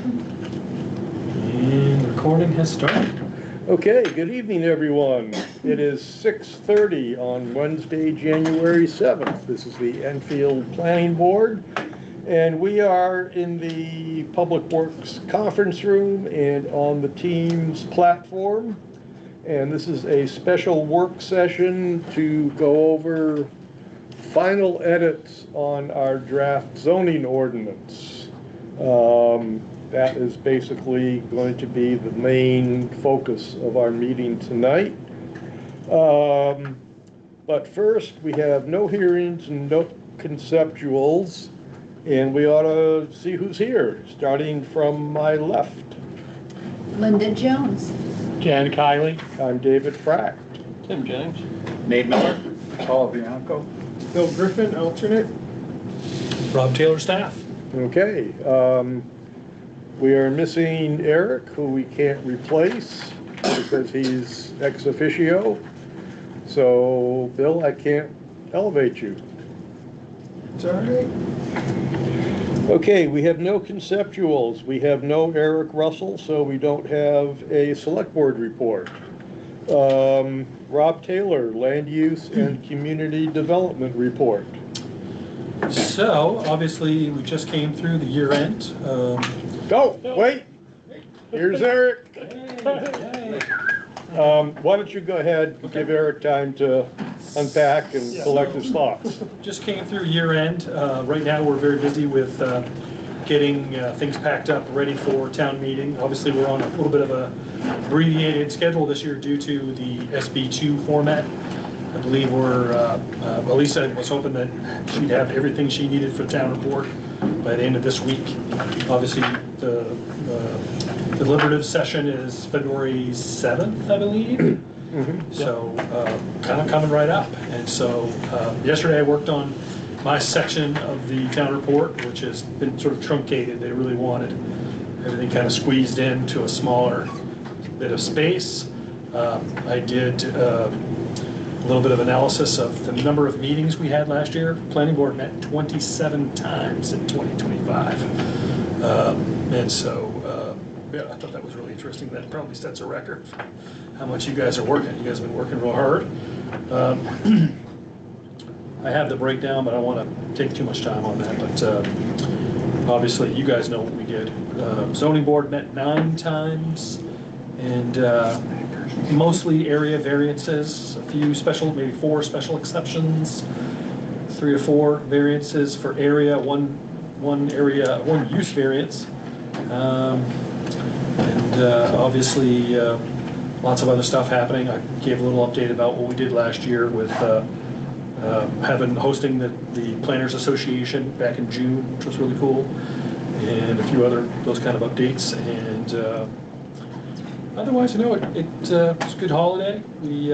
And recording has started. Okay, good evening, everyone. It is 6:30 on Wednesday, January 7th. This is the Enfield Planning Board, and we are in the Public Works Conference Room and on the Teams platform. And this is a special work session to go over final edits on our draft zoning ordinance. That is basically going to be the main focus of our meeting tonight. But first, we have no hearings and no conceptuals, and we ought to see who's here, starting from my left. Linda Jones. Jan Kiley. I'm David Frack. Tim James. Nate Miller. Paul Bianco. Bill Griffin, alternate. Rob Taylor, staff. Okay. We are missing Eric, who we can't replace because he's ex officio. So, Bill, I can't elevate you. It's all right. Okay, we have no conceptuals. We have no Eric Russell, so we don't have a select board report. Rob Taylor, land use and community development report. So, obviously, we just came through the year end. Wait, here's Eric. Why don't you go ahead and give Eric time to unpack and collect his thoughts. Just came through year end. Right now, we're very busy with getting things packed up, ready for town meeting. Obviously, we're on a little bit of a abbreviated schedule this year due to the SB2 format. I believe Lisa was hoping that she'd have everything she needed for the town report by the end of this week. Obviously, the deliberative session is February 7th, I believe. Mm-hmm. So kind of coming right up. And so yesterday I worked on my section of the town report, which has been sort of truncated. They really wanted everything kind of squeezed into a smaller bit of space. I did a little bit of analysis of the number of meetings we had last year. Planning board met 27 times in 2025. And so yeah, I thought that was really interesting. That probably sets a record for how much you guys are working. You guys have been working real hard. I have the breakdown, but I don't want to take too much time on that. But obviously, you guys know what we did. Zoning board met 9 times, and mostly area variances, a few special, maybe 4 special exceptions, 3 or 4 variances for area, one use variance. Obviously, lots of other stuff happening. I gave a little update about what we did last year with hosting the Planners Association back in June, which was really cool, and a few other those kind of updates. And otherwise, it was a good holiday. We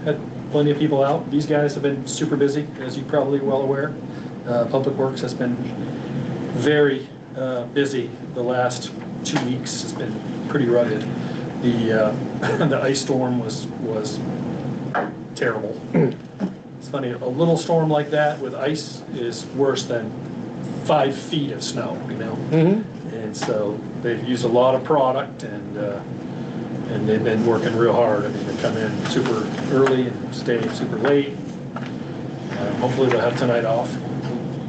had plenty of people out. These guys have been super busy, as you're probably well aware. Public Works has been very busy the last 2 weeks. Has been pretty rugged. The ice storm was terrible. It's funny, a little storm like that with ice is worse than 5 feet of snow, you know. Mm-hmm. And so they've used a lot of product, and they've been working real hard. I mean, they come in super early and stay super late. Hopefully they'll have tonight off.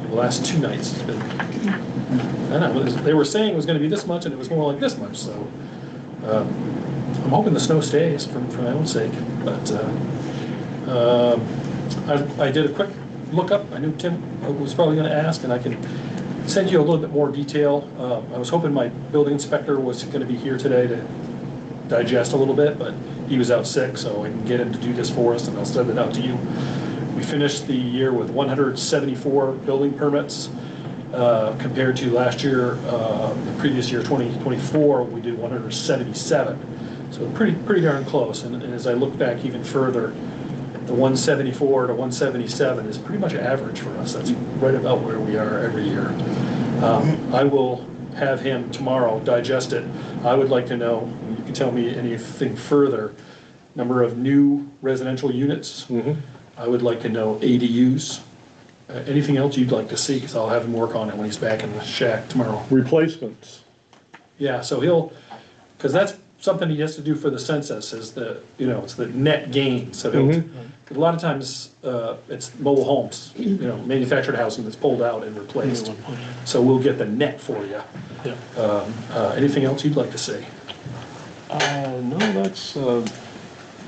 The last 2 nights it's been, I don't know, they were saying it was going to be this much, and it was more like this much. So I'm hoping the snow stays for my own sake. But I did a quick lookup. I knew Tim was probably going to ask, and I can send you a little bit more detail. I was hoping my building inspector was going to be here today to digest a little bit, but he was out sick, so I can get him to do this for us, and I'll send it out to you. We finished the year with 174 building permits. Compared to last year, the previous year, 2024, we did 177. So pretty darn close. And as I look back even further, the 174 to 177 is pretty much average for us. That's right about where we are every year. I will have him tomorrow digest it. I would like to know, and you can tell me anything further, number of new residential units. Mm-hmm. I would like to know ADUs. Anything else you'd like to see, because I'll have him work on it when he's back in the shack tomorrow. Replacements. Yeah, so he'll, because that's something he has to do for the census, is the, it's the net gain. So he'll, 'cause a lot of times, it's mobile homes, manufactured housing that's pulled out and replaced. So we'll get the net for you. Yeah. Anything else you'd like to say? No, that's, and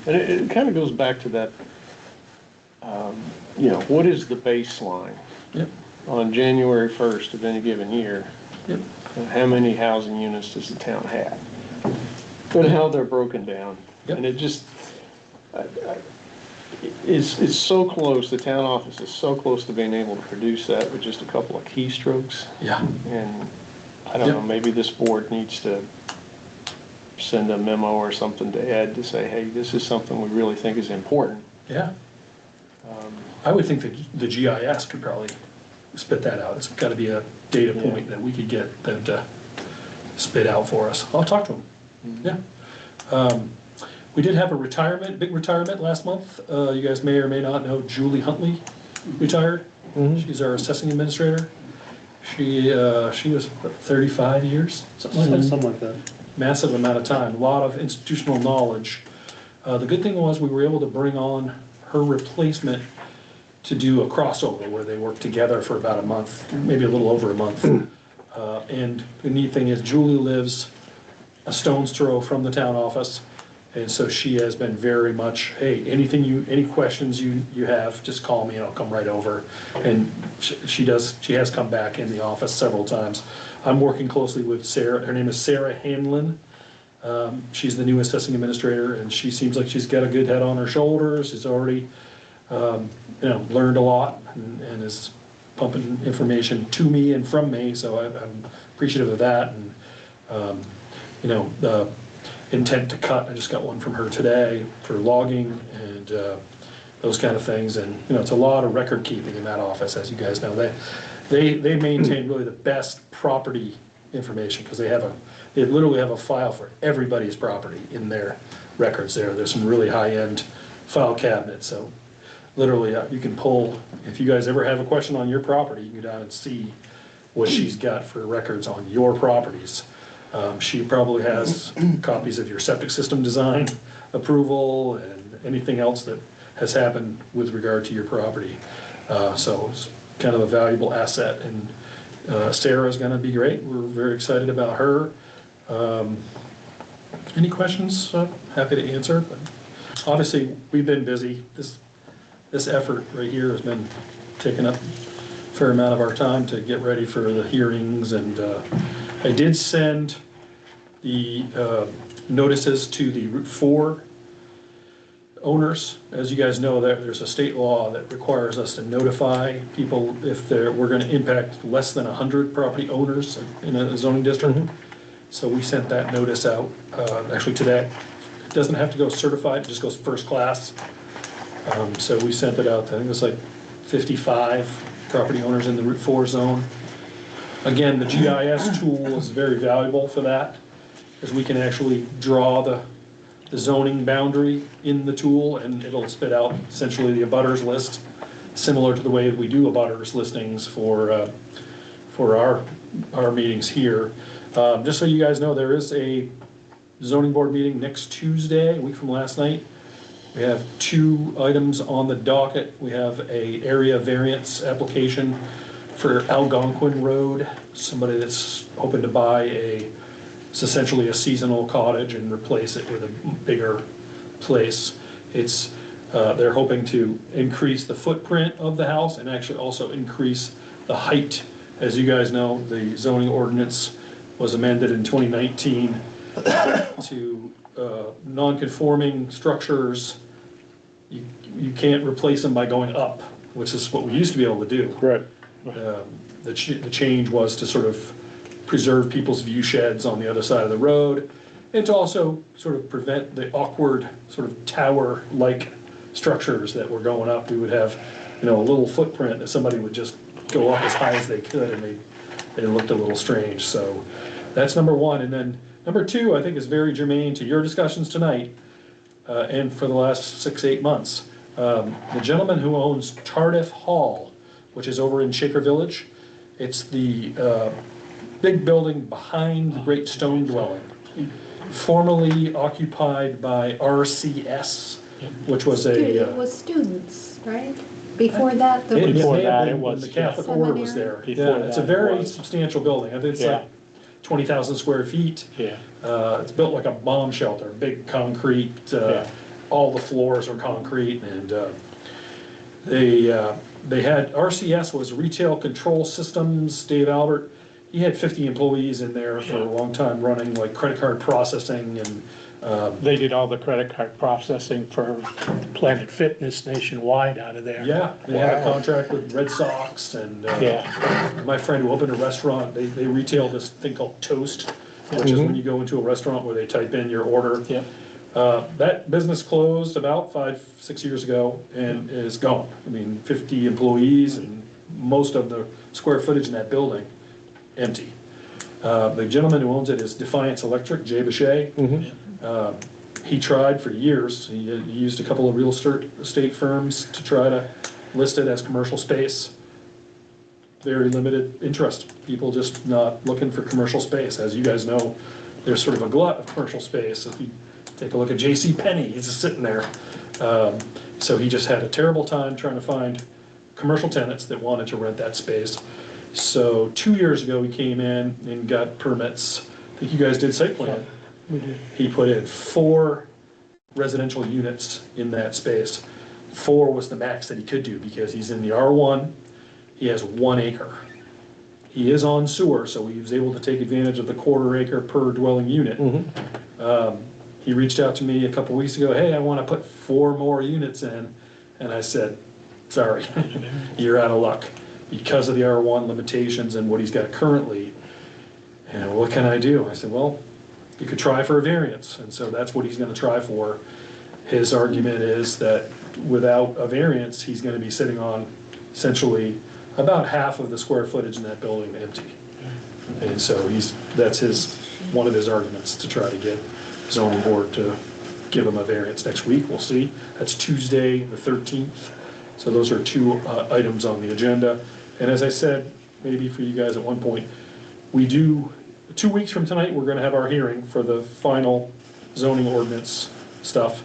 it kind of goes back to that, what is the baseline Yep, on January 1st of any given year? yep, And how many housing units does the town have? And how they're broken down. Yep. And it just, it's so close, the town office is so close to being able to produce that with just a couple of keystrokes. yeah, And I don't Yep. know, maybe this board needs to send a memo or something to Ed to say, hey, this is something we really think is important. yeah. I would think that the GIS could probably spit that out. It's gotta be a data point that we could get them to spit out for us. I'll talk to him, yeah. We did have a retirement, big retirement last month. You guys may or may not know Julie Huntley retired. She's our assessing administrator. She was what, 35 years, something like that. Something like that. Massive amount of time, a lot of institutional knowledge. The good thing was we were able to bring on her replacement to do a crossover where they worked together for about a month, maybe a little over a month. And the neat thing is Julie lives a stone's throw from the town office. And so she has been very much, hey, any questions you have, just call me and I'll come right over. And she has come back in the office several times. I'm working closely with Sarah, her name is Sarah Hanlon. She's the new assessing administrator and she seems like she's got a good head on her shoulders. She's already, learned a lot and is pumping information to me and from me. So I'm appreciative of that. And, the intent to cut, I just got one from her today for logging and those kind of things. And, it's a lot of record keeping in that office, as you guys know. They maintain really the best property information because they literally have a file for everybody's property in their records there. There's some really high-end file cabinets. So literally you can pull, if you guys ever have a question on your property, you can go down and see what she's got for records on your properties. She probably has copies of your septic system design approval and anything else that has happened with regard to your property. So it's kind of a valuable asset, and Sarah's gonna be great. We're very excited about her. Any questions? Happy to answer, but obviously we've been busy. This effort right here has been taking up a fair amount of our time to get ready for the hearings, and I did send the notices to the Route 4 owners. As you guys know, there's a state law that requires us to notify people if we're going to impact less than 100 property owners in a zoning district. So we sent that notice out actually today. It doesn't have to go certified, it just goes first class. So we sent it out to, I think it was like 55 property owners in the Route 4 zone. Again, the GIS tool is very valuable for that, because we can actually draw the zoning boundary in the tool, and it'll spit out essentially the abutters list, similar to the way we do abutters listings for our meetings here. Just so you guys know, there is a zoning board meeting next Tuesday, a week from last night. We have 2 items on the docket. We have a area variance application for Algonquin Road, somebody that's hoping to buy it's essentially a seasonal cottage and replace it with a bigger place. They're hoping to increase the footprint of the house and actually also increase the height. As you guys know, the zoning ordinance was amended in 2019 to non-conforming structures. You can't replace them by going up, which is what we used to be able to do. Right. The change was to sort of preserve people's view sheds on the other side of the road, and to also sort of prevent the awkward sort of tower-like structures that were going up. We would have, a little footprint that somebody would just go up as high as they could, and they looked a little strange. So that's number one. And then number 2, I think, is very germane to your discussions tonight and for the last 6-8 months. The gentleman who owns Tardif Hall, which is over in Shaker Village, it's the big building behind the Great Stone Dwelling, formerly occupied by RCS, which was It a. was students, right? Before that, there It was. may have that, been it when was, the yeah. Catholic order was there. Seminary. Before Yeah, it's a that, it very was. substantial building. I think it's Yeah. like 20,000 square feet. Yeah. It's built like a bomb shelter, big concrete, Yeah. all the floors are concrete, and they had, RCS was Retail Control Systems, Dave Albert. He had 50 employees in there for a long time running like credit card processing and, They did all the credit card processing for Planet Fitness nationwide out of there. yeah, they had a Wow. contract with Red Sox and, Yeah, my friend who opened a restaurant, they retail this thing called Toast, which is when you go into a restaurant where they type in your order. yeah. That business closed about 5-6 years ago and is gone. I mean, 50 employees and most of the square footage in that building, empty. The gentleman who owns it is Defiance Electric, Jay Bechet. He tried for years. He used a couple of real estate firms to try to list it as commercial space. Very limited interest. People just not looking for commercial space. As you guys know, there's sort of a glut of commercial space. If you take a look at J.C. Penney, he's just sitting there. So he just had a terrible time trying to find commercial tenants that wanted to rent that space. So 2 years ago, he came in and got permits. I think you guys did site plan. We did. He put in 4 residential units in that space. 4 was the max that he could do because he's in the R1. He has 1 acre. He is on sewer, so he was able to take advantage of the 1/4 acre per dwelling unit. He reached out to me a couple weeks ago, hey, I want to put 4 more units in. And I said, sorry, you're out of luck because of the R1 limitations and what he's got currently. And what can I do? I said, well, you could try for a variance. And so that's what he's going to try for. His argument is that without a variance, he's going to be sitting on essentially about half of the square footage in that building empty. And so that's one of his arguments to try to get zoning board to give him a variance next week. We'll see. That's Tuesday, the 13th. So those are 2 items on the agenda. And as I said, maybe for you guys at one point, 2 weeks from tonight, we're going to have our hearing for the final zoning ordinance stuff.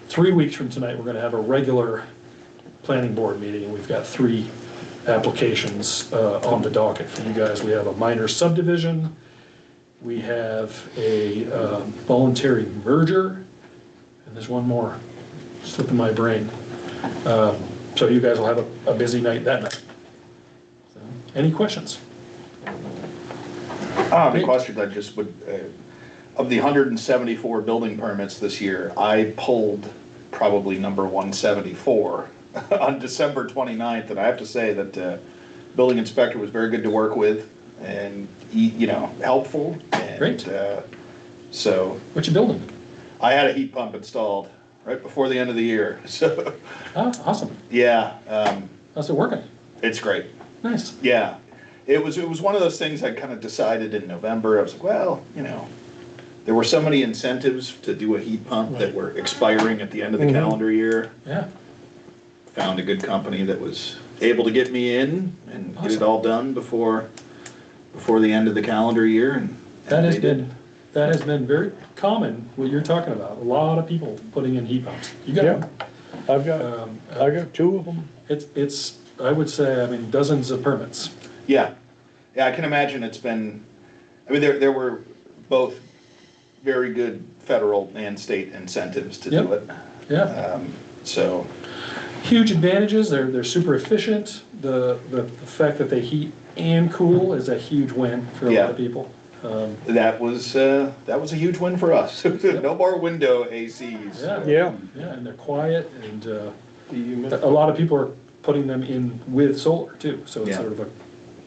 3 weeks from tonight, we're going to have a regular planning board meeting, and we've got 3 applications on the docket for you guys. We have a minor subdivision, we have a voluntary merger, and there's one more slipping my brain. So you guys will have a busy night that night. So, any questions? The questions I just would, of the 174 building permits this year, I pulled probably number 174 on December 29th, and I have to say that building inspector was very good to work with and, helpful. And, Great. So What you building? I had a heat pump installed right before the end of the year, so, Oh, awesome. yeah, How's it working? it's great. Nice. Yeah, it was one of those things I kind of decided in November. I was like, well, there were so many incentives to do a heat pump that were expiring at the end of the calendar year. Yeah. Found a good company that was able to get me in and get it Awesome. all done before the end of the calendar year. And That has they did. been very common, what you're talking about. A lot of people putting in heat pumps. You got Yeah. one? I've got 2 of them. It's, I would say, dozens of permits. Yeah, I can imagine it's been. There were both very good federal and state incentives to do Yep. it. Yeah. So. Huge advantages. They're super efficient. The fact that they heat and cool is a huge win for a lot of people. That was a huge win for us. No more window ACs. Yeah. Yeah. Yeah, and they're quiet, and a lot of people are putting them in with solar too, so it's Yeah. sort of a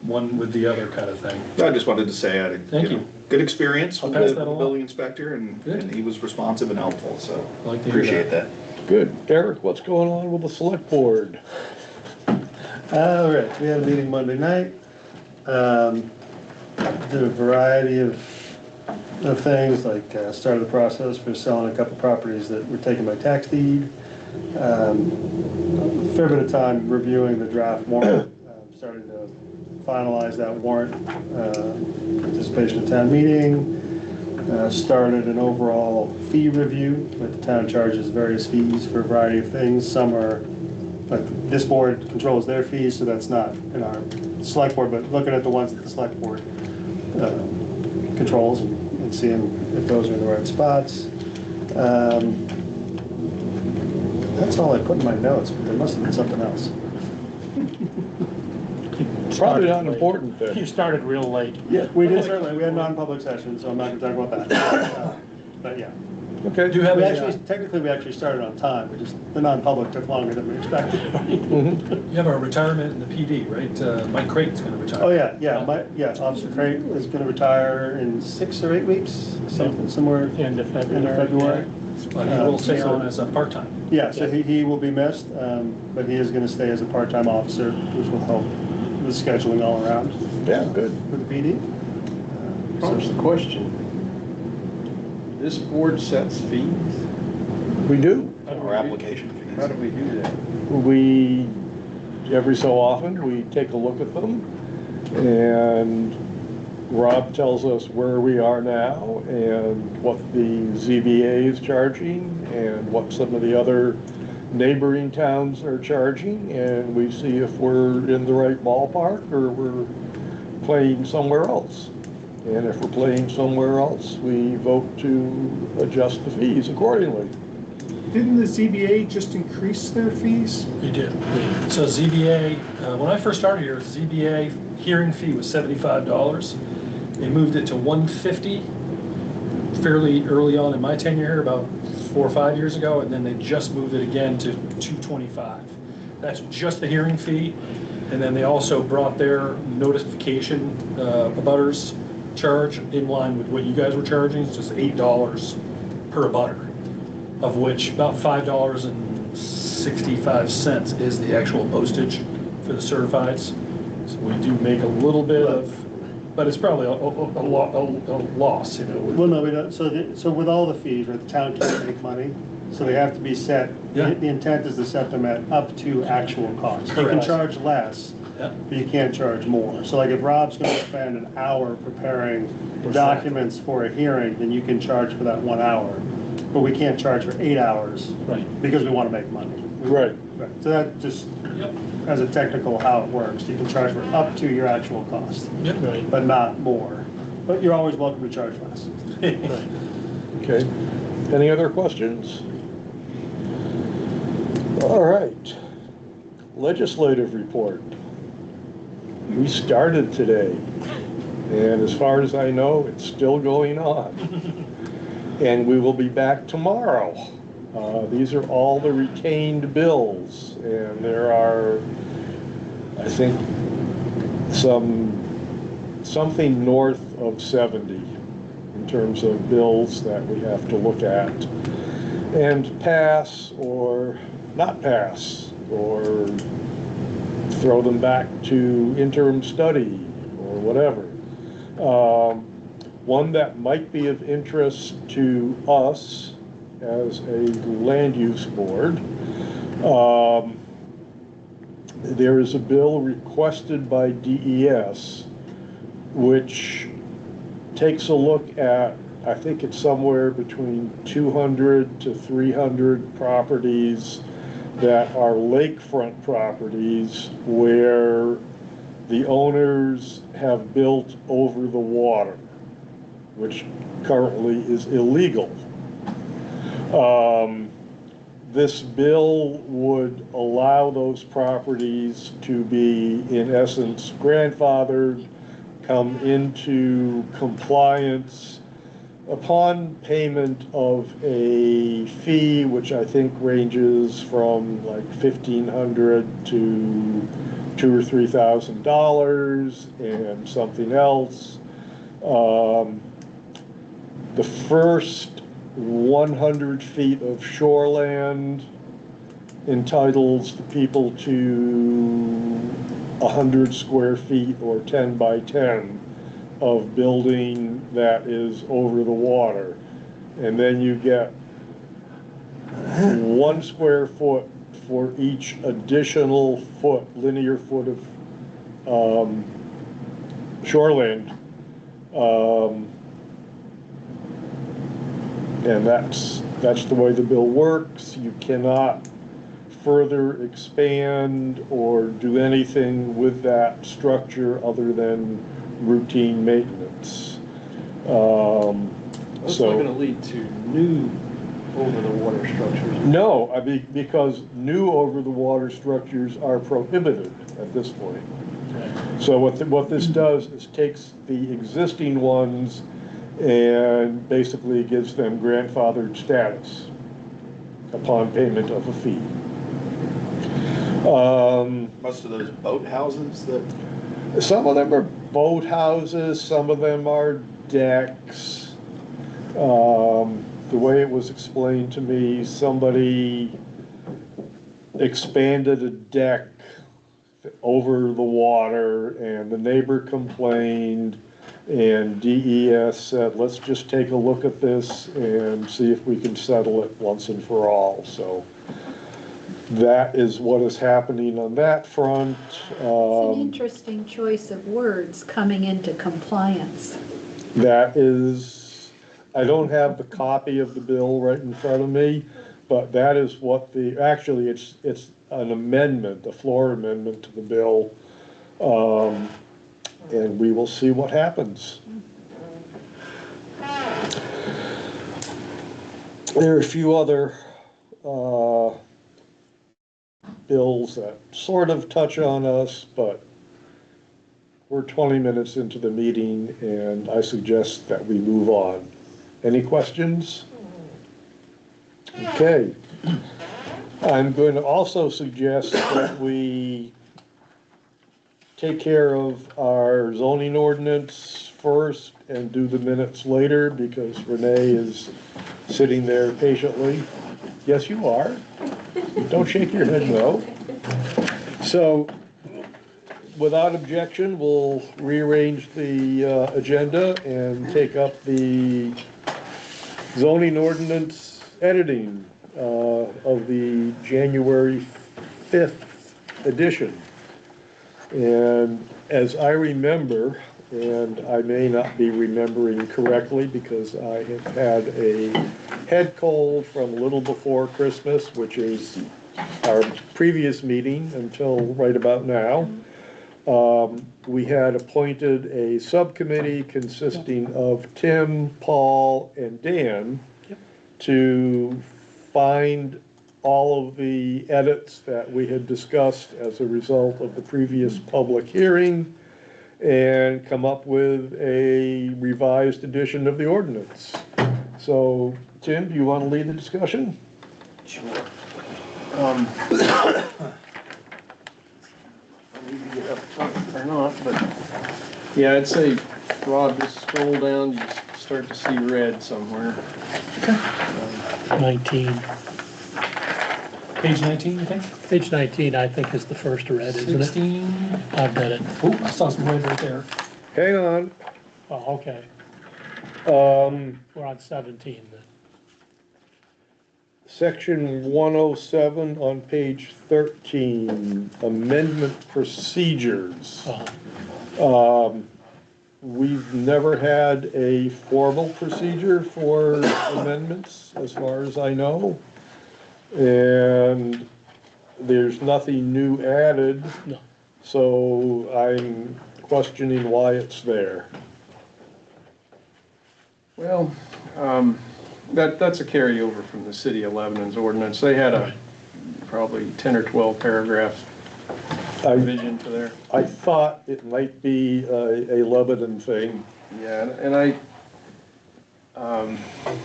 one with the other kind of thing. I just wanted to say I had Thank you. good experience I'll with pass the that along. building inspector, and Good. he was responsive and helpful, so I like to hear appreciate that. Good. Eric, what's going on with the select board? All right, we had a meeting Monday night. Did a variety of things, like started the process for selling a couple properties that were taken by tax deed. Fair bit of time reviewing the draft warrant, starting to finalize that warrant. anticipation of town meeting. Started an overall fee review, but the town charges various fees for a variety of things. Some are, like, this board controls their fees, so that's not in our select board, but looking at the ones that the select board controls and seeing if those are in the right spots. That's all I put in my notes, but there must have been something else. Probably not important You then. started real late. Yeah, we did certainly, we had non-public sessions, so I'm not gonna talk about that. But yeah. Okay. Do you have We a, actually, technically, we actually started on time, but just the non-public took longer than we expected. Mhm. you have a retirement in the PD, right? Mike Creighton's gonna retire. Oh, yeah, Officer Craig is gonna retire in 6 or 8 weeks, somewhere End of end February. of February. But he will stay on as a part-time. Yeah, so he will be missed, but he is gonna stay as a part-time officer, which will help with scheduling all around Yeah, good. for the PD. Here's the question. This board sets fees? We do. Or application fees. How do we do that? We, every so often, we take a look at them, and Rob tells us where we are now and what the ZBA is charging and what some of the other neighboring towns are charging, and we see if we're in the right ballpark or we're playing somewhere else. And if we're playing somewhere else, we vote to adjust the fees accordingly. Didn't the ZBA just increase their fees? You did. So ZBA, when I first started here, ZBA hearing fee was $75. They moved it to $150 fairly early on in my tenure here, about 4 or 5 years ago, and then they just moved it again to $225. That's just the hearing fee. And then they also brought their notification abutters charge in line with what you guys were charging. It's just $8 per abutter, of which about $5.65 is the actual postage for the certifieds. So we do make a little bit of, but it's probably a loss, you know. Well, no, we don't, so with all the fees, right, the town can't make money, so they have to be set. Yeah. The intent is to set them at up to actual cost. You can Correct. charge less, Yeah. but you can't charge more. So like if Rob's gonna spend an hour preparing documents for a hearing, then you can charge for that 1 hour. But we can't charge for 8 hours Right. because we wanna make money. Right. Right. So that just, Yep. as a technical how it works, you can charge for up to your actual cost, Yep. Right. but not more. But you're always welcome to charge less. Okay. Any other questions? All right. Legislative report. We started today, and as far as I know, it's still going on. And we will be back tomorrow. These are all the retained bills, and there are, I think, something north of 70 in terms of bills that we have to look at and pass or not pass, or throw them back to interim study or whatever. One that might be of interest to us as a land use board, there is a bill requested by DES which takes a look at, I think it's somewhere between 200 to 300 properties that are lakefront properties where the owners have built over the water, which currently is illegal. This bill would allow those properties to be, in essence, grandfathered, come into compliance upon payment of a fee, which I think ranges from like $1,500 to $2,000 or $3,000 and something else. The first 100 feet of shoreland entitles the people to 100 square feet or 10 by 10 of building that is over the water. And then you get 1 square foot for each additional linear foot of shoreland Um, and that's the way the bill works. You cannot further expand or do anything with that structure other than routine maintenance. That's not gonna lead to new over-the-water structures. No, I mean, because new over-the-water structures are prohibited at this point. So what this does is takes the existing ones and basically gives them grandfathered status upon payment of a fee. Most of those boathouses that, Some of them are boathouses, some of them are decks. The way it was explained to me, somebody expanded a deck over the water and the neighbor complained and DES said, let's just take a look at this and see if we can settle it once and for all. So that is what is happening on that front. It's an interesting choice of words, coming into compliance. That is, I don't have the copy of the bill right in front of me, but that is what actually it's an amendment, a floor amendment to the bill. And we will see what happens. There are a few other bills that sort of touch on us, but we're 20 minutes into the meeting and I suggest that we move on. Any questions? Okay. I'm going to also suggest that we take care of our zoning ordinance first and do the minutes later because Renee is sitting there patiently. Yes, you are. Don't shake your head no. So, without objection, we'll rearrange the agenda and take up the zoning ordinance editing of the January 5th edition. And as I remember, and I may not be remembering correctly because I have had a head cold from a little before Christmas, which is our previous meeting until right about now. We had appointed a subcommittee consisting of Tim, Paul, and Dan to find all of the edits that we had discussed as a result of the previous public hearing and come up with a revised edition of the ordinance. So, Tim, do you want to lead the discussion? Sure. I need to get up front or not, but yeah, I'd say, Rob, just scroll down, you start to see red somewhere. 19. Page 19, you think? Page 19, I think, is the first red, isn't it? 16. I've got it. Oh, I saw some red right there. Hang on. Oh, okay. We're on 17 then. Section 107 on page 13, amendment procedures. We've never had a formal procedure for amendments, as far as I know. And there's nothing new added. No. So I'm questioning why it's there. Well, that's a carryover from the city of Lebanon's ordinance. They had probably 10 or 12 paragraphs revision to there. I thought it might be a Lebanon thing. Yeah, and I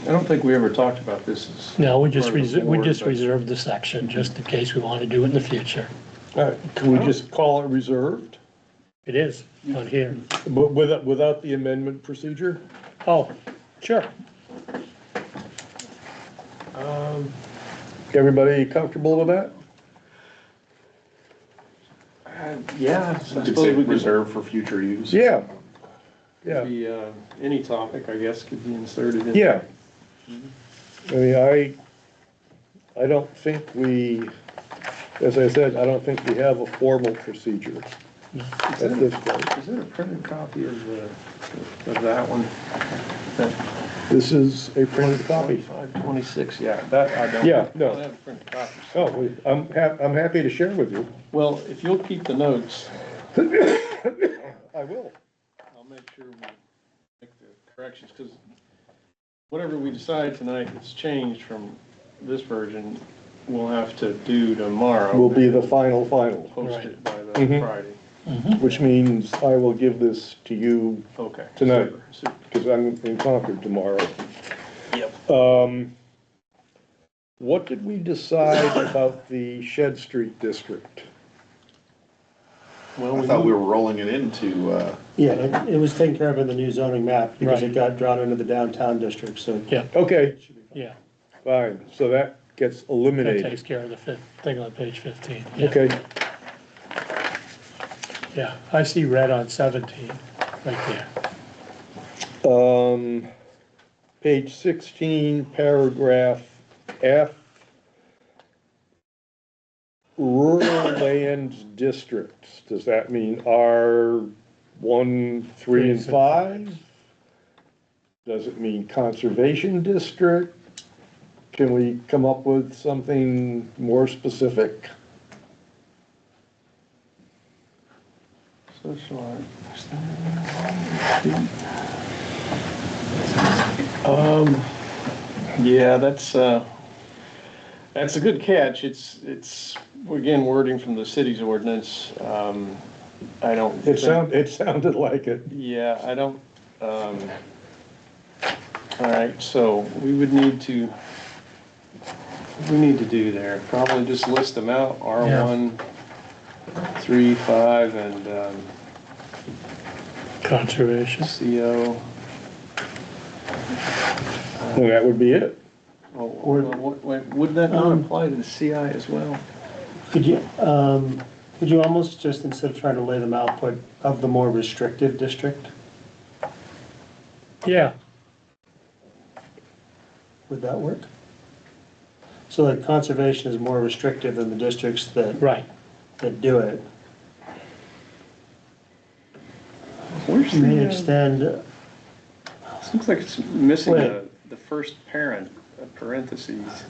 don't think we ever talked about this. No, we just part of the board, but- reserved the section just in case we want to do it in the future. Can we just call it reserved? It is on here. But without the amendment procedure? Oh, sure. Everybody comfortable with that? Yeah, I you could suppose say we could. reserve for future use. Yeah. Yeah. Be, any topic, I guess, could be inserted in. Yeah. I mean, I don't think we, as I said, I don't think we have a formal procedure. at this point. Is there a printed copy of that one? This is a printed copy. 2526, yeah, that I don't. Yeah, no. I don't have a printed copy. Oh, I'm happy to share with you. Well, if you'll keep the notes, I will. I'll make sure we make the corrections, because whatever we decide tonight that's changed from this version, we'll have to do tomorrow. Will be the final. Post it by the Mhm. Friday. Which means I will give this to you Okay. Tonight. Super. because I'm in Concord tomorrow. Yep. What did we decide about the Shed Street district? Well, I thought we were rolling it into, Yeah, it was taken care of in the new zoning map because Right. it got drawn into the downtown district, so. Yeah, Okay, yeah, fine, so that gets that eliminated. takes care of the thing on page 15. Yeah. Okay, Yeah, I see red on 17, right there. page 16, paragraph F. Rural land districts, does that mean R1, 3, and 5? Does it mean conservation district? Can we come up with something more specific? Yeah, that's a good catch. It's, again, wording from the city's ordinance. I don't. It sounded like it. Yeah, I don't, all right, so we need to do there? Probably just list them out, R1, 3, 5, and, Conservation. CO. And that would be it. Oh, would that not apply to the CI as well? Could you almost just, instead of trying to lay them out, put of the more restrictive district? Yeah, Would that work? So that conservation is more restrictive than the districts that right. do it. Where's May the, extend, looks like it's missing Wait. the first parent, parentheses.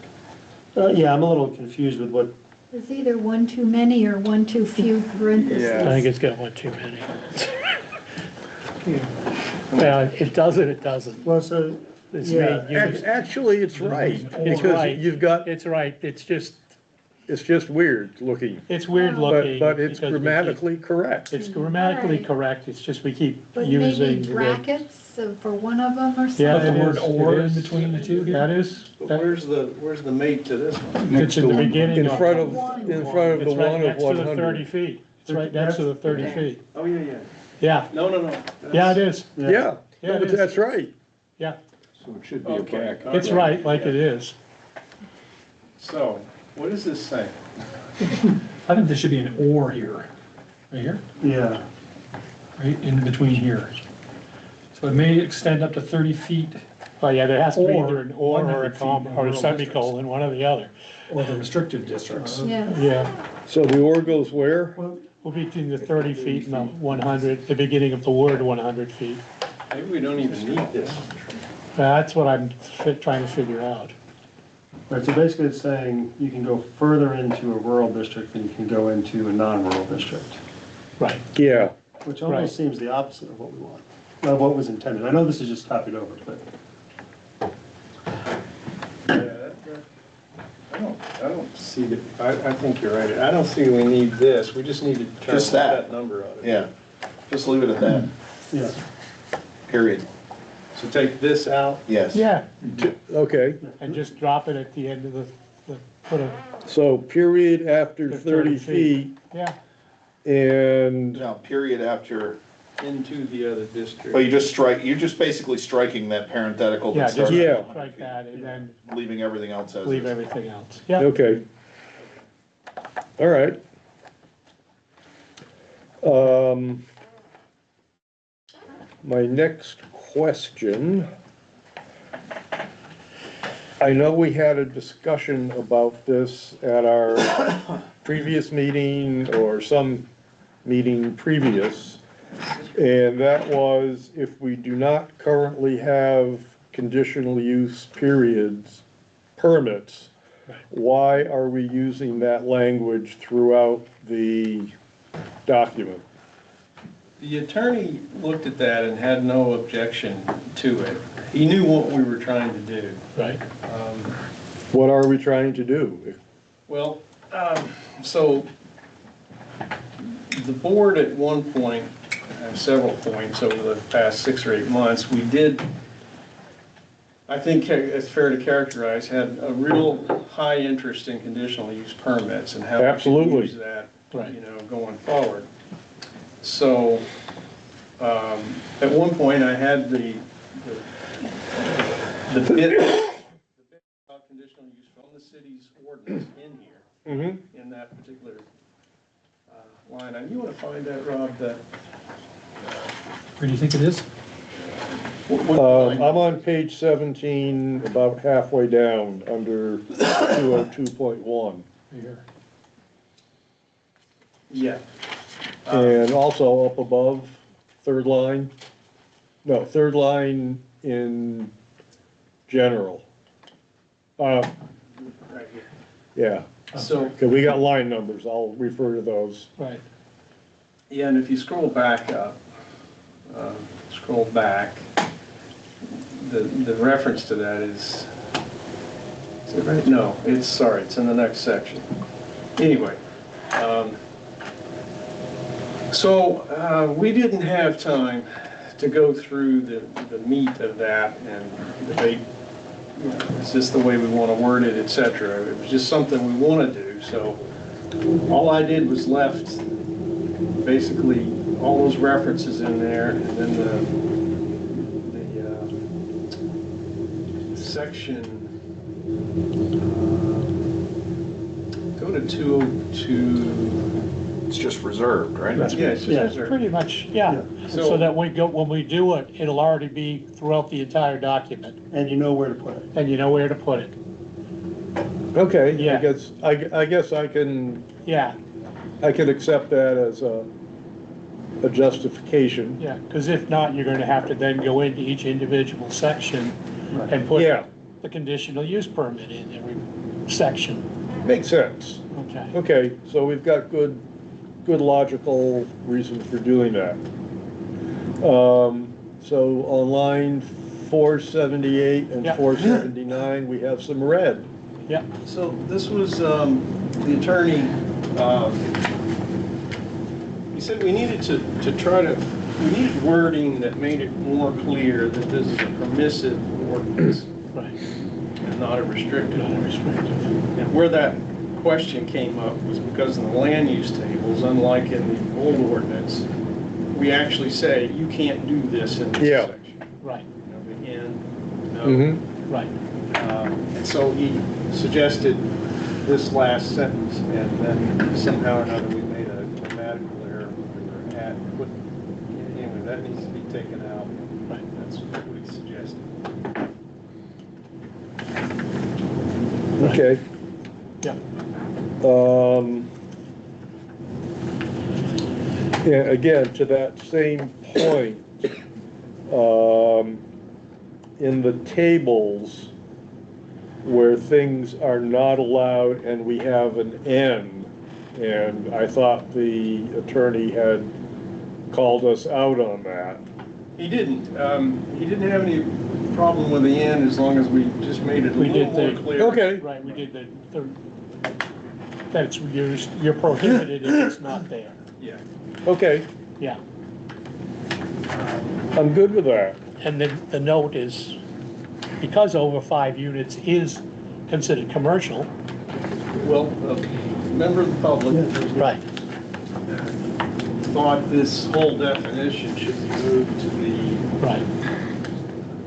yeah, I'm a little confused with what, It's either one too many or one too few parentheses. Yeah. I think it's got one too many. Well, it doesn't. well, so, It's yeah. made units- Actually, it's right, It's because right. you've got, It's right, it's just weird looking, weird looking. but it's because we keep- grammatically correct. It's grammatically Right. correct, it's just we keep But using. maybe the- brackets for one of them or something? Yeah, The it word is, or it in is. between the two here? That is, Where's the mate to this one? it's in the beginning In of. front of, One. in front of the It's right one of next to the 30 100. feet. It's right next to the 30 feet. Oh, yeah. Yeah, No. yeah, it is. Yeah, Yeah, no, it but is. that's right. Yeah, so it should be Okay. okay. it's right, like it is. So, what does this say? I think there should be an or here, right here, yeah. right in between here. So it may extend up to 30 feet, Well, yeah, there has to be Or either an or a 100 feet comma in or a rural semicolon, one or the other. or the restrictive districts. Yes. Yeah, So the or goes where? will be between the 30 feet and the 100, the beginning of the word 100 feet. Maybe we don't even need this. That's what I'm trying to figure out. Right, so basically it's saying you can go further into a rural district than you can go into a non-rural district, Right, Yeah, which Right. almost seems the opposite of what we want, of what was intended. I know this is just copied over, but. I don't see that, I think you're right. I don't see we need this. We just need to try to Just put that. that number on it. Yeah, just leave it at that, Yeah, period. So take this out. Yes. yeah, okay, and just drop it at the end of put a, so period after The 30 30 feet, yeah, and, No, period after, Into the other district. well, you're just basically striking that parenthetical yeah, that just starts, Yeah. like that, and then leaving everything else as leave is. everything else. Yeah, okay. All right. My next question, I know we had a discussion about this at our previous meeting or some meeting previous. And that was, if we do not currently have conditional use permits, why are we using that language throughout the document? The attorney looked at that and had no objection to it. He knew what we were trying to do. Right, What are we trying to do? Well, so the board at one point, several points over the past 6 or 8 months, we did, I think it's fair to characterize, had a real high interest in conditional use permits and how we could Absolutely. use that, Right. going forward. So, at one point, I had the bit about conditional use from the city's ordinance in here, in that particular line. And you want to find that, Rob, that? Where do you think it is? I'm on page 17, about halfway down, under 202.1. Here. Yeah. And also up above, third line, third line in general. Right here. Yeah, So, okay, we got line numbers, I'll refer to those. right. yeah, and if you scroll back up, the reference to that is it right? No, it's in the next section. Anyway, so we didn't have time to go through the meat of that and debate, is this the way we want to word it, etc. It was just something we want to do, so all I did was left basically all those references in there, and then the section, go to 202. It's just reserved, right? Yeah, it's just Yeah, reserved. pretty much, yeah. So that when we do it, it'll already be throughout the entire document, And you know where to put it. and you know where to put it. Okay, Yeah. I guess I can Yeah, accept that as a justification. yeah, because if not, you're gonna have to then go into each individual section and put Yeah. the conditional use permit in every section, Makes sense. okay? Okay, so we've got good logical reason for doing that. So on line 478 and Yeah. 479, we have some red. Yeah, So this was, the attorney, he said we needed to we needed wording that made it more clear that this is a permissive ordinance right, and not a restrictive. not restrictive. And where that question came up was because in the land use tables, unlike in the old ordinance, we actually say you can't do this in this Yeah. section. Right, The in, no. Mm-hmm. right, And so he suggested this last sentence, and then somehow or another we made a grammatical error when we were anyway, that needs to be taken out. right. That's what he suggested. Okay. Yeah, Yeah, again, to that same point, in the tables where things are not allowed and we have an N, and I thought the attorney had called us out on that. He didn't. He didn't have any problem with the end as long as we just made it a We little did more the- clear. Okay, right, we did that's you're prohibited if it's not there, Yeah. okay, yeah. I'm good with that. And then the note is, because over 5 units is considered commercial. Well, a member of the public Right. thought this whole definition should be moved to the Right,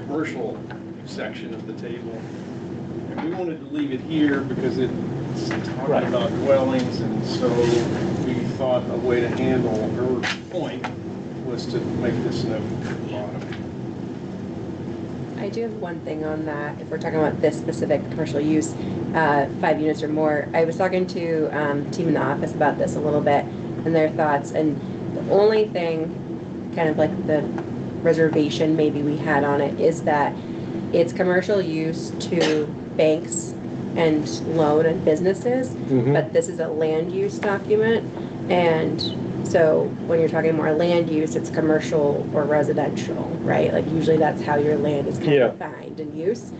commercial section of the table. And we wanted to leave it here because it's talking Right. about dwellings, and so we thought a way to handle her point was to make this note at the bottom. I do have one thing on that, if we're talking about this specific commercial use, 5 units or more. I was talking to team in the office about this a little bit and their thoughts, and only thing, kind of like the reservation maybe we had on it, is that it's commercial use to banks and loan and businesses, but this is a land use document. And so when you're talking more land use, it's commercial or residential, right? Like usually that's how your land is kind of defined and use.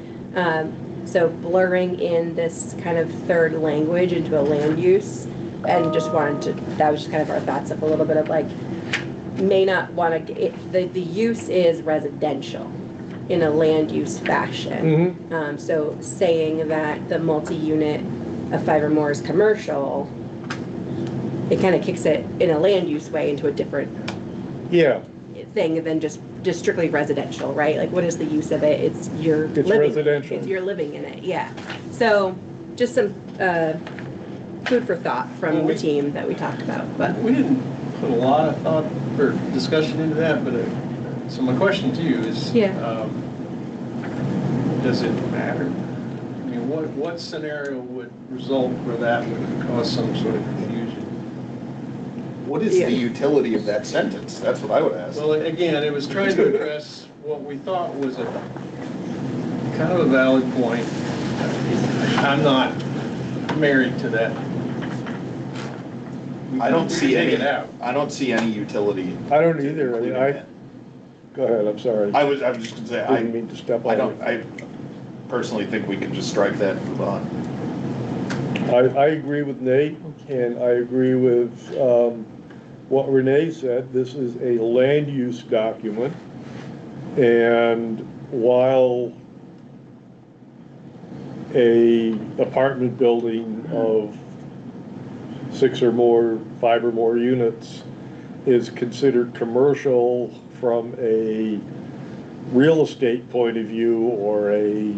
So blurring in this kind of third language into a land use, and just wanted to, that was just kind of our thoughts of a little bit of like, may not want to, the use is residential in a land use fashion. So saying that the multi-unit of 5 or more is commercial, it kind of kicks it in a land use way into a different thing than just strictly residential, right? Like what is the use of it? It's living. Residential. It's you're living in it, yeah. So just some food for thought from the team that we talked about. But We didn't put a lot of thought or discussion into that, but so my question to you is, does it matter? I mean, what scenario would result where that would cause some sort of confusion? What is the utility of that sentence? That's what I would ask. Well, again, it was trying to address what we thought was a kind of a valid point. I'm not married to that. I don't see Take any. it out. I don't see any utility. I don't either. I mean, including that. go ahead, I'm sorry. I was just gonna say, I didn't mean to step on you. I personally think we can just strike that and move on. I agree with Nate, and I agree with what Renee said. This is a land use document, and while a apartment building of 6 or more, 5 or more units is considered commercial from a real estate point of view or a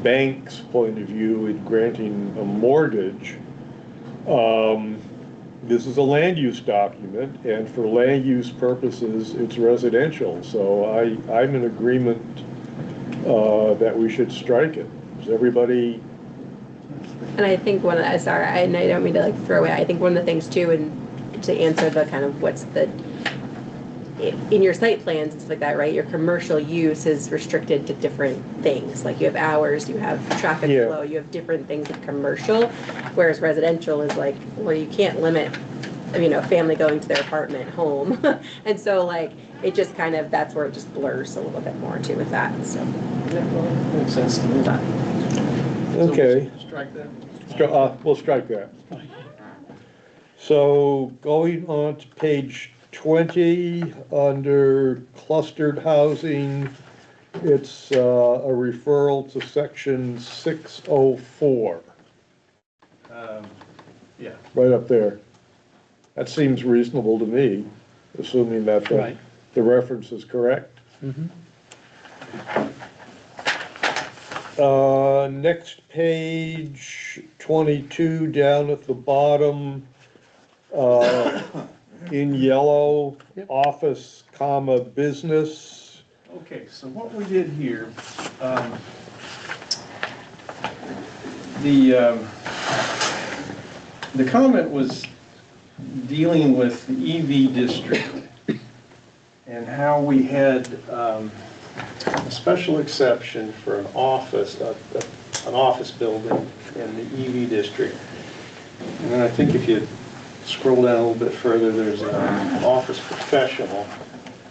bank's point of view in granting a mortgage, this is a land use document, and for land use purposes, it's residential. So I'm in agreement that we should strike it. Is everybody? And I think one of the, sorry, I don't mean to like throw away, I think one of the things too, and to answer the kind of what's the, in your site plans and stuff like that, right, your commercial use is restricted to different things. Like you have hours, you have traffic flow, you have different things of commercial, whereas residential is like, well, you can't limit, you know, family going to their apartment home. And so like, it just kind of, that's where it just blurs a little bit more too with that, so. Makes sense to me. Okay. So strike that. We'll strike that. So going on to page 20, under clustered housing, it's a referral to section 604. Yeah. Right up there. That seems reasonable to me, assuming that the reference is correct. Next page, 22, down at the bottom, in yellow, office, comma, business. Okay, so what we did here, the comment was dealing with the EV district and how we had a special exception for an office building in the EV district. And then I think if you scroll down a little bit further, there's an office professional.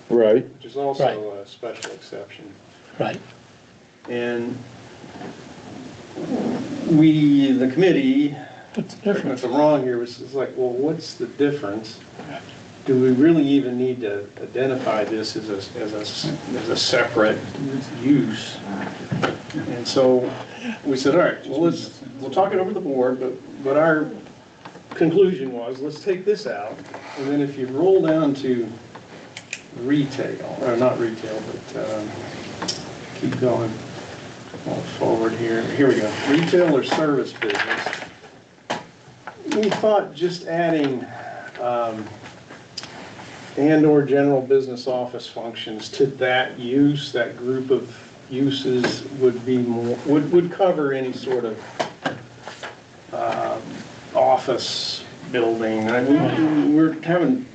Right. Which is also a special exception. Right. And we, the committee, What's the difference? if I'm wrong here, was like, well, what's the difference? Do we really even need to identify this as a separate use? And so we said, all right, well, we'll talk it over the board, but our conclusion was, let's take this out. And then if you roll down to retail, or not retail, but keep going forward here. Here we go. Retail or service business. We thought just adding and/or general business office functions to that use, that group of uses would be more, would cover any sort of office building. We're having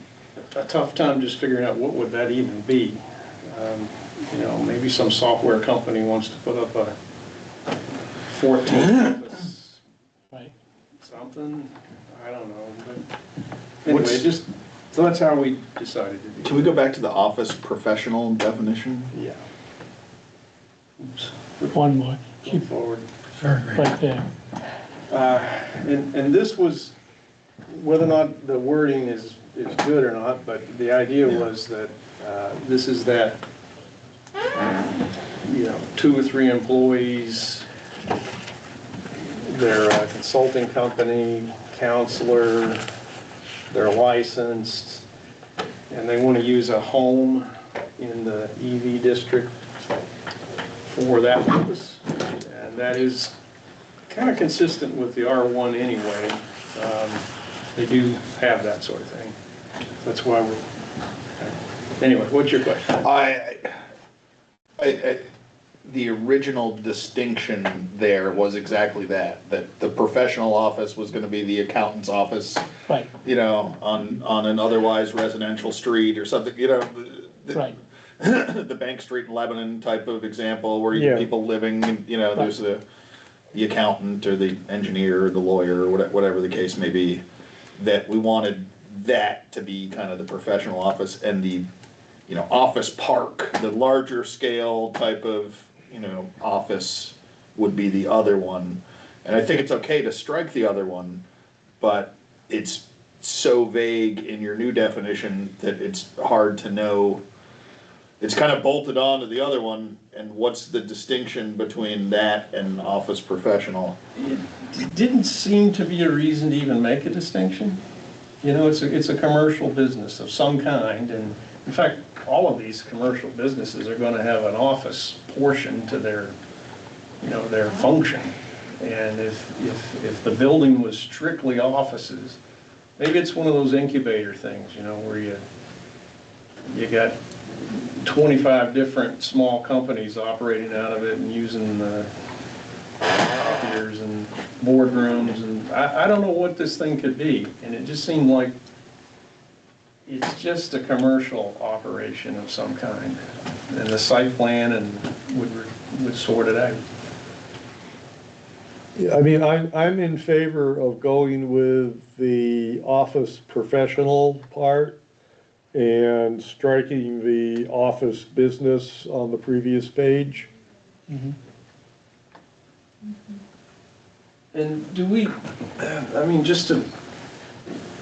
a tough time just figuring out what would that even be. You know, maybe some software company wants to put up a 14 office Right. something, I don't know, but anyway, so that's how we decided to do it. Can we go back to the office professional definition? Yeah. Oops, One more, go keep forward. right there. And this was, whether or not the wording is good or not, but the idea was that this is that, you know, 2 or 3 employees, they're a consulting company, counselor, they're licensed, and they want to use a home in the EV district for that purpose. And that is kind of consistent with the R1 anyway. They do have that sort of thing. That's why we're, anyway, what's your question? The original distinction there was exactly that the professional office was gonna be the accountant's office, Right, you know, on an otherwise residential street or something, you know. right. The Bank Street in Lebanon type of example where you Yeah. have people living, you know, there's the accountant or the engineer or the lawyer or whatever the case may be, that we wanted that to be kind of the professional office, and the, you know, office park, the larger scale type of, you know, office would be the other one. And I think it's okay to strike the other one, but it's so vague in your new definition that it's hard to know. It's kind of bolted on to the other one, and what's the distinction between that and office professional? It didn't seem to be a reason to even make a distinction. You know, it's a commercial business of some kind, and in fact, all of these commercial businesses are gonna have an office portion to their, you know, their function. And if the building was strictly offices, maybe it's one of those incubator things, you know, where you got 25 different small companies operating out of it and using the copiers and boardrooms, and I don't know what this thing could be, and it just seemed like it's just a commercial operation of some kind, and the site plan would sort it out. Yeah, I mean, I'm in favor of going with the office professional part and striking the office business on the previous page. And do we, I mean, just to,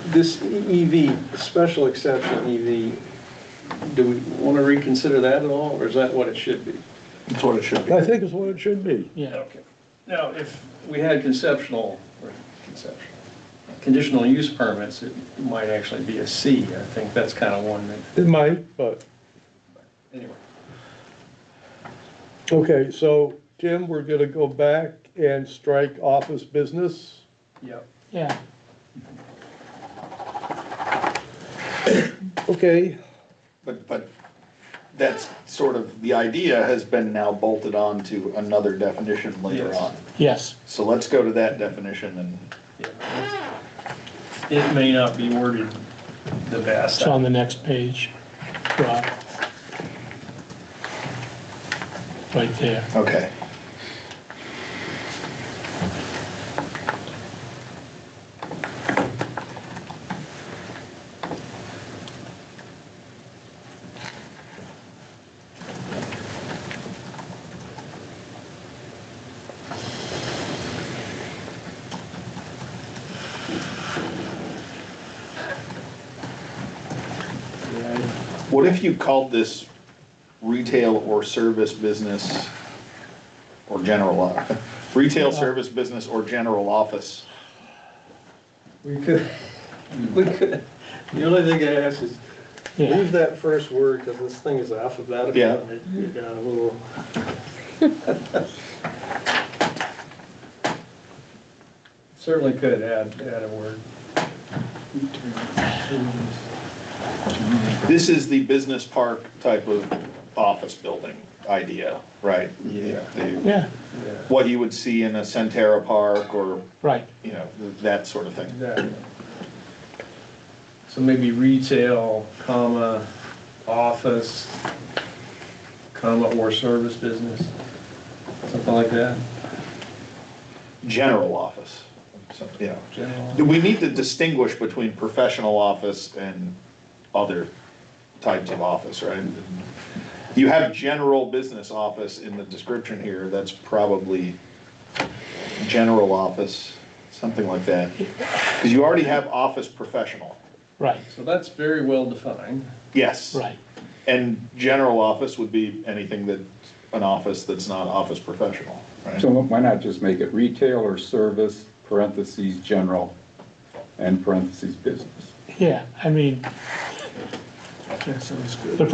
this EV, special exception EV, do we want to reconsider that at all, or is that what it should be? That's what it should be. I think is what it should be. Yeah, Okay. Now, if we had conditional use permits, it might actually be a C. I think that's kind of one that, It might, but, anyway. okay, so Tim, we're gonna go back and strike office business. Yep. yeah, Okay, But that's sort of, the idea has been now bolted on to another definition later Yes. on. yes, So let's go to that definition and, Yeah. It may not be worded the best. it's on the next page, Rob. Right there. okay. What if you called this retail or service business or general, retail, service business, or general office? We could, the only thing I ask is, Yeah, leave that first word, because this thing is alphabetical. Yeah. And you got a little. Certainly could add a word. This is the business park type of office building idea, right? Yeah. yeah, What you would see in a Centera Park or, right, you know, that sort of thing. Exactly. So maybe retail, comma, office, comma, or service business, something like that. General office, so, yeah. General. We need to distinguish between professional office and other types of office, right? You have general business office in the description here, that's probably general office, something like that. Because you already have office professional. Right, So that's very well defined. Yes. right. And general office would be anything that, an office that's not office professional, right? So why not just make it retail or service, parentheses, general, and parentheses, business? Yeah, I mean, That sounds good. the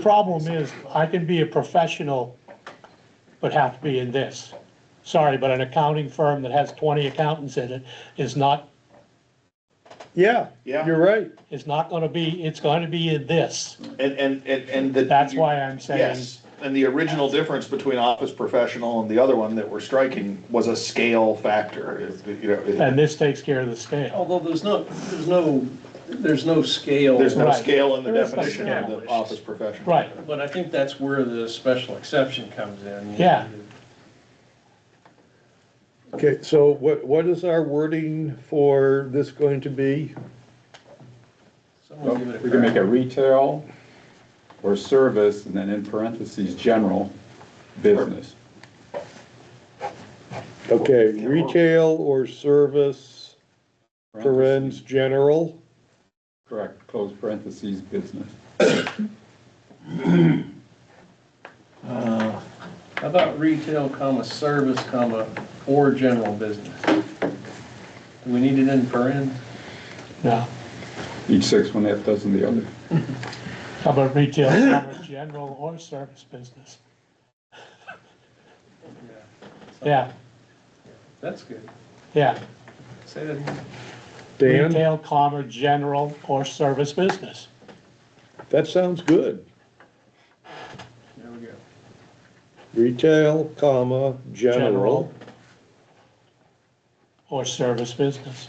problem is, I can be a professional, but have to be in this. Sorry, but an accounting firm that has 20 accountants in it is not, Yeah, Yeah. you're right. it's going to be in this. And the. That's why I'm saying, Yes, and the original difference between office professional and the other one that we're striking was a scale factor, you know. and this takes care of the scale. Although there's no scale. There's no Right. scale in the There is no definition of scale. the office professional. Right, But I think that's where the special exception comes in. Yeah. Okay, so what is our wording for this going to be? Someone Well, give it a we can make crack. it retail or service, and then in parentheses, general, business. Okay, retail or service, parens, general. Correct, close parentheses, business. How about retail, comma, service, comma, or general business? Do we need it in paren? no. Each 6 one half dozen the other. How about retail, commerce, general, or service business? Yeah, That's good. yeah. Say that again. Dan, Retail, commerce, general, or service business. that sounds good. There we go. Retail, comma, general. Or service business.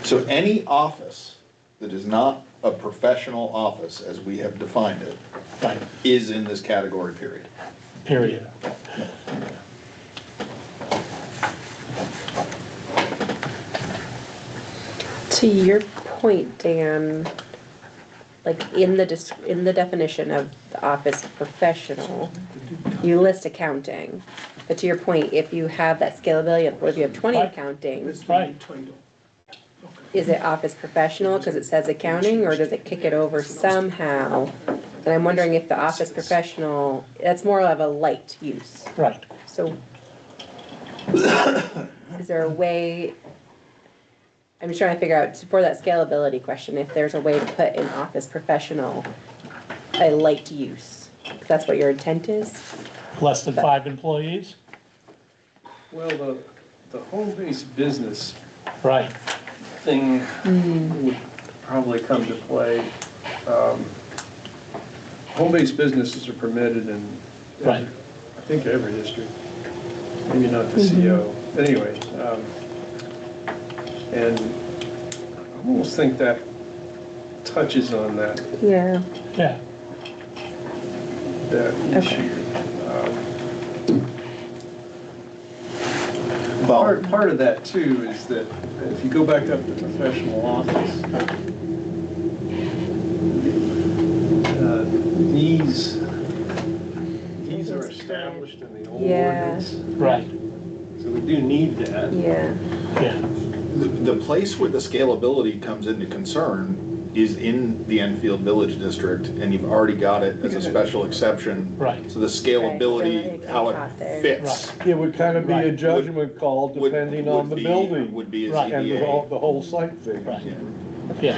So any office that is not a professional office, as we have defined it, Right, is in this category, period. period. To your point, Dan, like in the definition of the office professional, you list accounting. But to your point, if you have that scalability, or if you have 20 Right. accounting, Right. is it office professional because it says accounting, or does it kick it over somehow? And I'm wondering if the office professional, that's more of a light use. Right. So is there a way, I'm just trying to figure out, for that scalability question, if there's a way to put in office professional a light use? If that's what your intent is? Less than 5 employees? Well, the home-based business Right, thing would probably come to play. Home-based businesses are permitted in, right. I think, every district, maybe not the CO. Anyway, and I almost think that touches on that Yeah. Yeah, issue. Well, Part of that too is that if you go back up to professional office, these are established in the old Yeah. ordinance, right, so we do need that. Yeah. yeah, the place where the scalability comes into concern is in the Enfield Village District, and you've already got it as a special exception. right. So the Right, scalability, so how caught there. it fits. It would kind of be a Right. judgment call would- depending on the would be- building Would be a Right. and the ZBA. whole site thing. Right. Yeah. Yeah,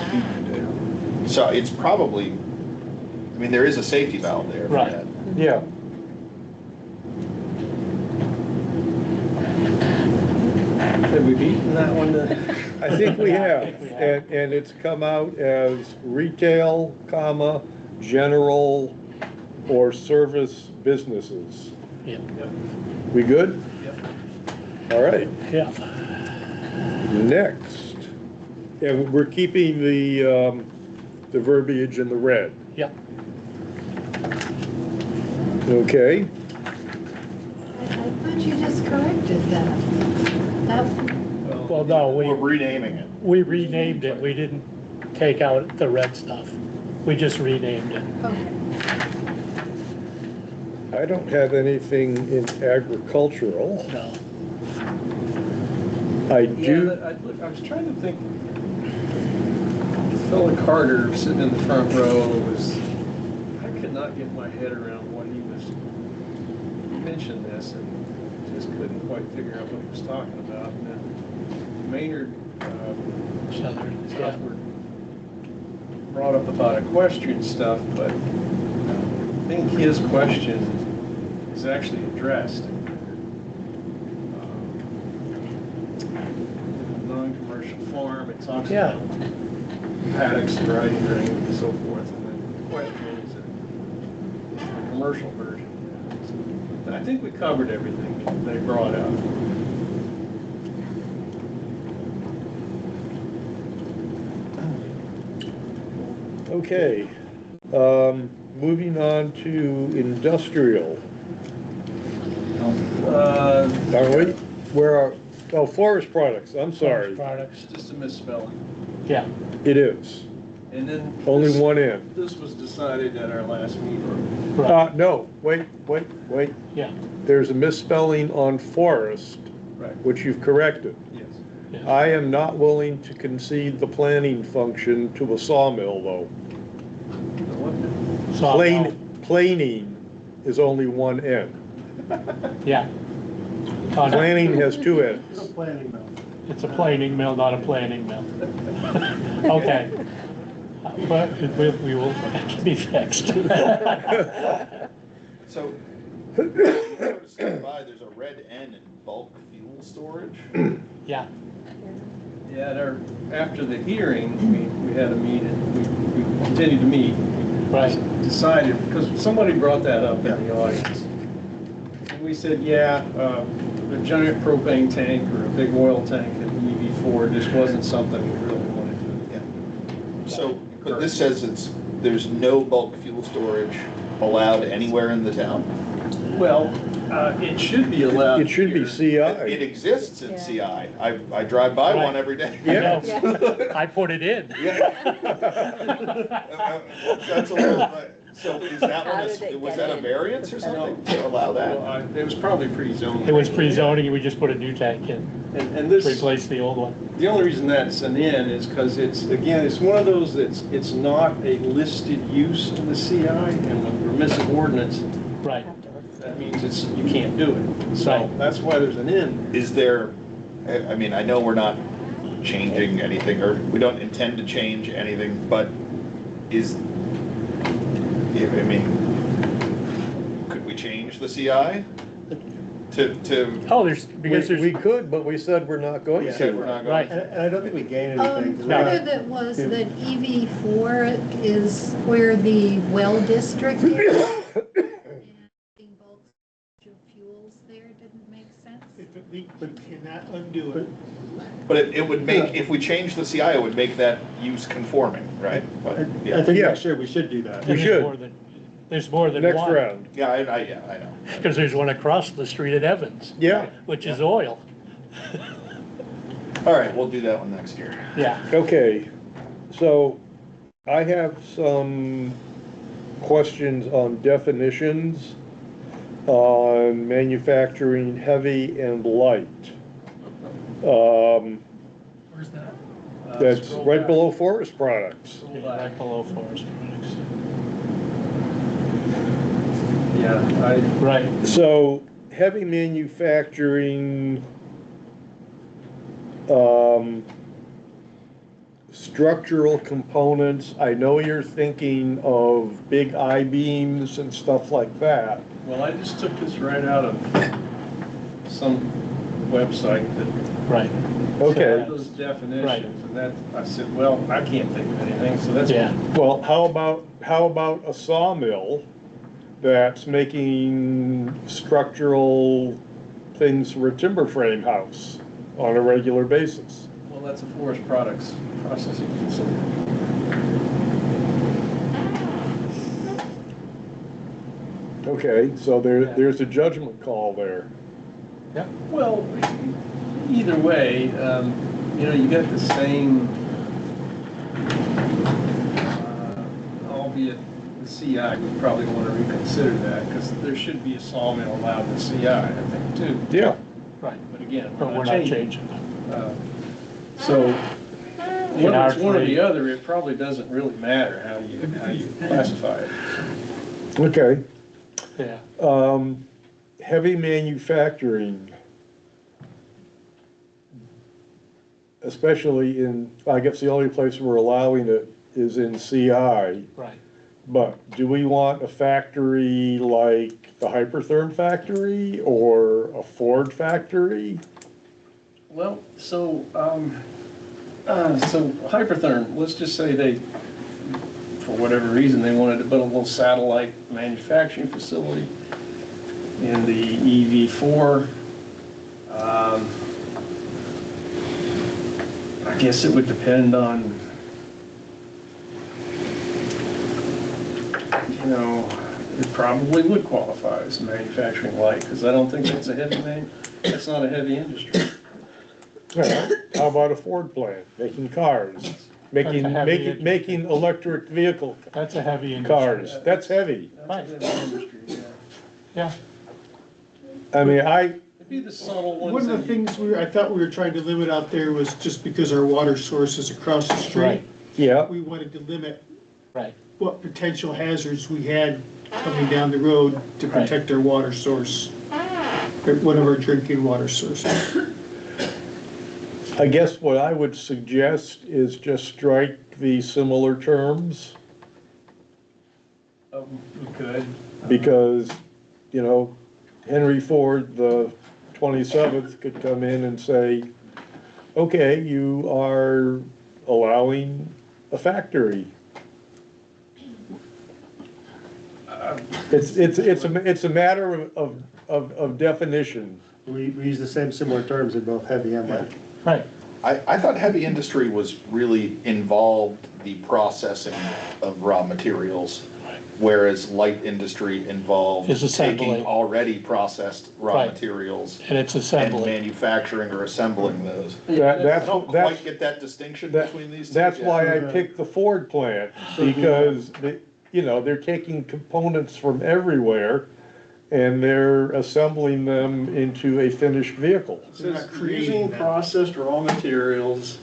So it's probably, I mean, there is a safety valve there for Right. that. Yeah, Have we beaten that one to? I think we Yeah, I have. think we have. And it's come out as retail, comma, general, or service businesses. yeah, We good? Yep. All right, yeah. next. And we're keeping the verbiage in the red, Yep. okay? I thought you just corrected that. That, Well, no, We're renaming it. we renamed it. We didn't take out the red stuff. We just renamed it. okay. I don't have anything in agricultural. No. I Yeah, do, I was trying to think, Philip Carter sitting in the front row I could not get my head around what he mentioned this and just couldn't quite figure out what he was talking about. And then Maynard Southward brought up about equestrian stuff, but I think his question is actually addressed. Non-commercial farm, it talks Yeah. about paddocks and riding ring and so forth, and then equestrian is a commercial version. And I think we covered everything they brought up. okay. Moving on to industrial. Are we, where are, oh, forest products, I'm sorry. Products. It's just a misspelling. Yeah. It is, And then. only this- one end. This was decided at our last meeting. Right. No, wait, Yeah. there's a misspelling on forest, Right, which you've corrected. yes. Yeah. I am not willing to concede the planning function to a sawmill, though. So, Planing is only one end. yeah. Oh, no. Planning has two ends. It's a planning mill. It's a planing mill, not a planning mill. Okay. But we will be fixed. So, notice by, there's a red N in bulk fuel storage. Yeah. Yeah, after the hearing, we had a meeting, we continued to meet. Right. Decided, because somebody brought that up in the audience. And we said, yeah, a giant propane tank or a big oil tank at the EV4 just wasn't something we really wanted to. Yeah. So, but this says there's no bulk fuel storage allowed anywhere in the town. Well, it should be allowed. It should be here. CI. It exists in Yeah. CI. I drive by Right. one every day. Yeah. I put it in. Yeah. That's a little, so is that How one, did it was get that a in? variance or something to allow Well, that? it was probably pre-zoned. It was pre-zoning and we just put a new tank in, And this. replaced the old one. The only reason that's an in is because it's one of those it's not a listed use in the CI, and with permissive ordinance, Right. that means you can't do it. So Right. that's why there's an in. Is there, I mean, I know we're not changing anything, or we don't intend to change anything, but I mean, could we change the CI to? Oh, because We there's, could, but we said we're not going Yeah. Say we're to. not going right. And I don't think we gain anything. 'cause we're Part not- of it was that EV4 is where the well district is. And putting bulk fuels there didn't make sense. If it leaked, but cannot undo it. But it would make, if we change the CI, it would make that use conforming, right? But, I yeah, think Yeah. next year we should do that. We should. There's more than Next one. round. yeah, I know. Because there's one across the street at Evans, Yeah, which is oil. All right, we'll do that one next year. Yeah. okay. So I have some questions on definitions on manufacturing heavy and light. Where's that? That's Scroll right back. below forest products. Right below forest products. Yeah, Right. So heavy manufacturing, structural components, I know you're thinking of big I-beams and stuff like that. well, I just took this right out of some website that Right. Okay. had those definitions, and that, I said, well, I can't think of anything, so that's. Yeah. Well, how about a sawmill that's making structural things for a timber frame house on a regular basis? Well, Well, that's a forest products processing facility. Okay, so there's a judgment call there. Well, either way, you got the same, albeit the CI would probably want to reconsider that, because there should be a sawmill allowed in the CI, I think, too. Yeah. Right, But again, but we're not changing. So, In whether it's one or R3. the other, it probably doesn't really matter how you classify it. Okay. Yeah, Heavy manufacturing, especially in, I guess the only place we're allowing it is in CI. right. But do we want a factory like the Hypertherm factory or a Ford factory? Well, so Hypertherm, let's just say they, for whatever reason, they wanted to build a little satellite manufacturing facility in the EV4. I guess it would depend on, it probably would qualify as manufacturing light, because I don't think that's that's not a heavy industry. Well, how about a Ford plant, making cars, making electric vehicle That's a heavy industry. cars? That's heavy. That's a heavy industry, yeah. Yeah, I mean, It'd be the subtle ones. One of the things I thought we were trying to limit out there was just because our water source is across the street. Right. yeah, We wanted to limit right, what potential hazards we had coming down the road to Right. protect our water source. One of our drinking water sources. I guess what I would suggest is just strike the similar terms, We could. because, Henry Ford, the 27th, could come in and say, okay, you are allowing a factory. It's a matter of definition. We use the same similar terms in both heavy and light. right. I thought heavy industry was really involved the processing of raw materials, whereas light industry involved Is assembly. taking already processed raw Right. materials And it's and assembly. manufacturing or assembling those. I That's, don't quite get that distinction between these two. that's yet. why I picked the Ford plant, because, they're taking components from everywhere and they're assembling them into a finished vehicle. They're not creating Using that. processed raw materials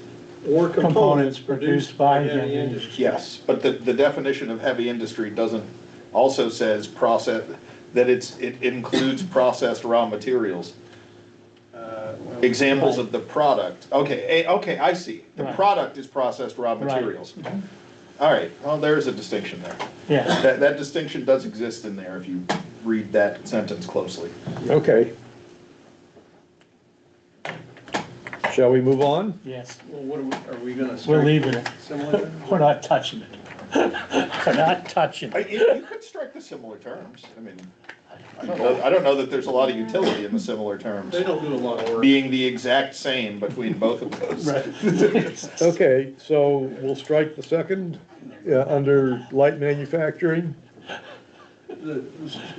or components produced by heavy industry. Yes, but the definition of heavy industry also says process, that it includes processed raw materials. Examples of the product, okay, I see. The Right. product is processed raw materials. All right, well, there's a distinction there. Yeah, That distinction does exist in there if you read that sentence closely. Okay. Shall we move on? yes. Well, are we gonna We're strike leaving it. similar? We're not touching it. We're not touching it. You could strike the similar terms. I mean, I don't know that there's a lot of utility in the similar terms. They don't do a lot of work. Being the exact same between both of those. Okay, so we'll strike the second, under light manufacturing,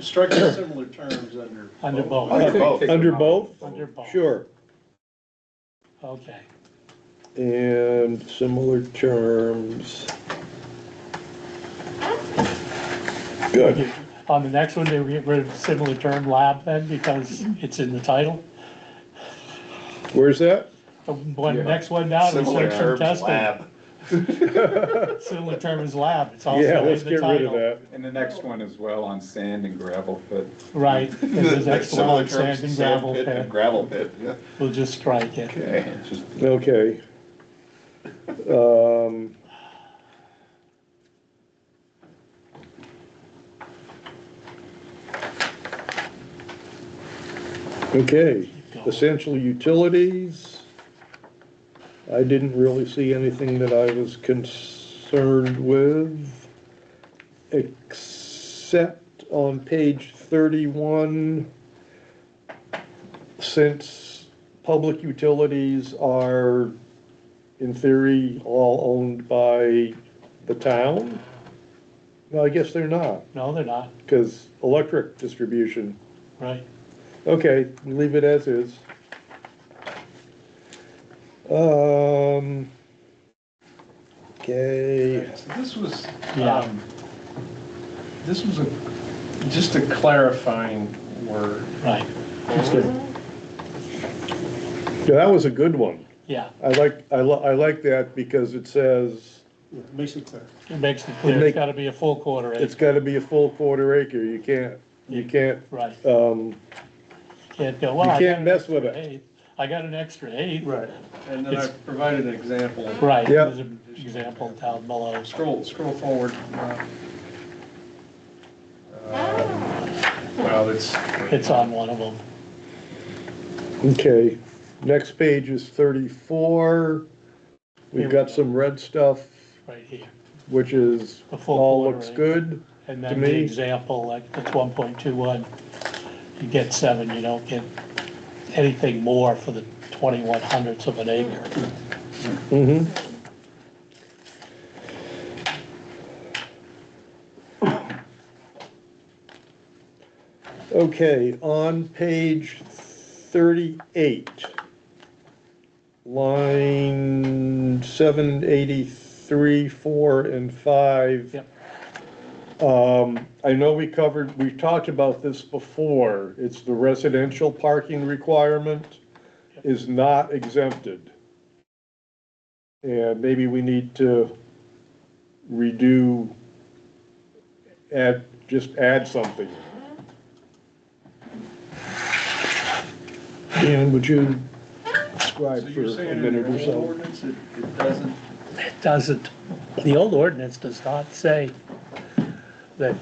Strike the similar terms under. Under both. Under both. under both? Under both. Sure. Okay. And similar terms. Good. On the next one, they get rid of the similar term lab then, because it's in the title. Where's that? The one, next one down, Similar research and terms testing. lab. Similar term is lab, it's also Yeah, in let's the get rid of title. that. And the next one as well on sand and gravel pit. Right, there's The next similar one, terms, sand and gravel pit and pit, gravel pit, yeah. we'll just strike it. Okay. Just Okay. Okay, essential utilities. I didn't really see anything that I was concerned with, except on page 31, since public utilities are in theory, all owned by the town? No, I guess they're not, No, they're not, because electric distribution, right? okay, leave it as is. Okay, So this was, Yeah. this was just a clarifying word. Right. That's good. yeah, that was a good one. Yeah, I like that because it says Yeah, makes it clear. it makes it clear, it's gotta be a full quarter it's acre, gotta be a full quarter acre, you can't, right? um, Can't go, well, You I can't got an mess with extra it. eighth. I got an extra eighth. Right. And then I provided an example. Right, Yeah. there's an example down below. Scroll forward. Well, It's on one of them. okay. Next page is 34. We've got some red stuff, Right here. which is, The full all quarter looks acre. good. And To then me- the example, like it's 1.21, you get 7, you don't get anything more for the 21 hundredths of an acre. Mm-hmm. Okay, on page 38, line 783, 4, and 5. Yep. I know we talked about this before. It's the residential parking requirement is not exempted. And maybe we need to just add something. Dan, would you describe so for you're a saying in minute or the so? ordinance, it doesn't, It doesn't, the old ordinance does not say that,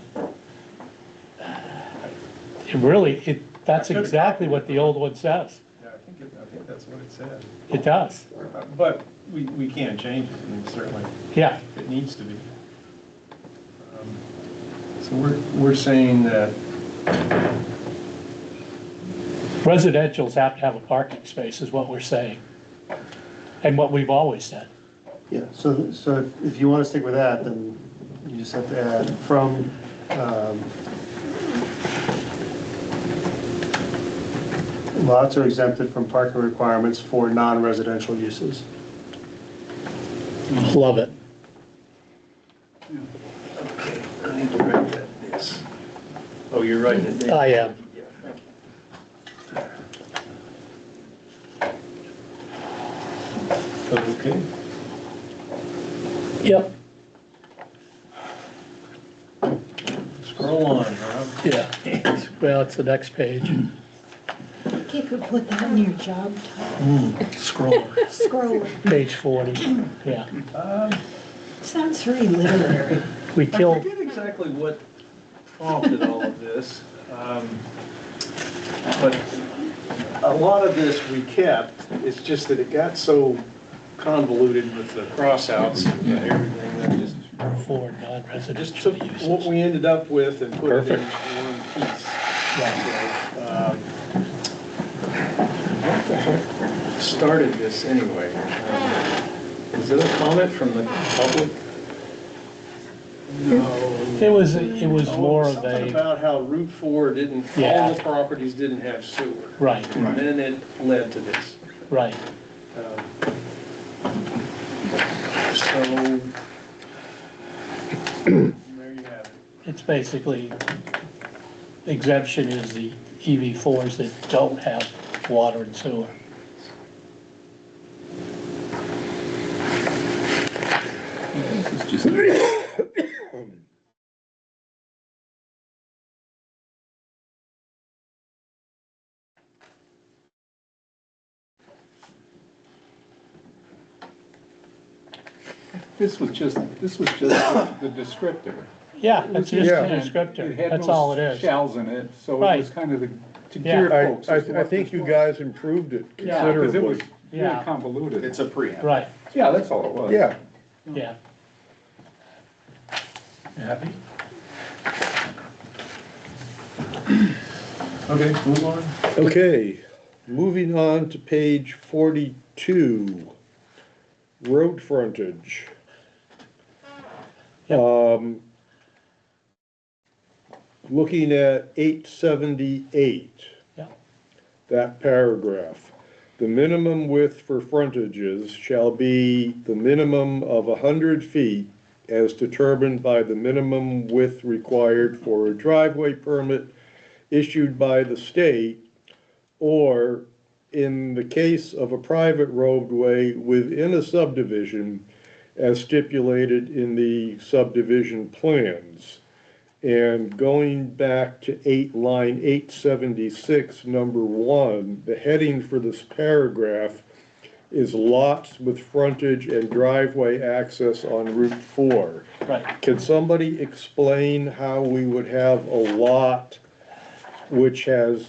that's exactly what the old one says. yeah, I think that's what it said. It does, But we can't change it, I mean, certainly, yeah. if it needs to be. So we're saying that, Residentials have to have a parking space is what we're saying. And what we've always said. Yeah, so if you want to stick with that, then you just have to add from, lots are exempted from parking requirements for non-residential uses. Love it. okay, I need to write that, yes. Oh, you're writing it down? I am. Yeah, thank you. Okay. Yep. Scroll on, Rob. Yeah, well, it's the next page. You could put that in your job title, Scroll. scroll. Page 40, yeah. Sounds very literary. We I killed, forget exactly what prompted all of this, but a lot of this we kept. It's just that it got so convoluted with the crossouts and everything that just for just non-residential took what uses. we ended up with and put it in Perfect. one piece. Right. What the heck started this anyway? Is it a comment from the public? No. It was more of Something a, about how Route 4 didn't, Yeah. all the properties didn't have sewer. right, And then it led to this. right. So, there you have it. It's basically, exemption is the EV4s that don't have water and sewer. It's just, this was just the descriptor. Yeah, that's just Yeah. a It descriptor, had that's no all it is. shells in it, so it Right. was kind of to Yeah. gear folks. as to I what think this you was. guys improved it Yeah, because it was considerably. really Yeah. convoluted. It's a preamble. Right, Yeah, that's all it was. Yeah, yeah. You happy? Okay, move on. okay, moving on to page 42. road frontage. Yep. Looking at 878. Yeah. That paragraph. The minimum width for frontages shall be the minimum of 100 feet as determined by the minimum width required for a driveway permit issued by the state, or in the case of a private roadway within a subdivision as stipulated in the subdivision plans. And going back to line 876, number 1, the heading for this paragraph is lots with frontage and driveway access on Route 4. Right. Can somebody explain how we would have a lot which is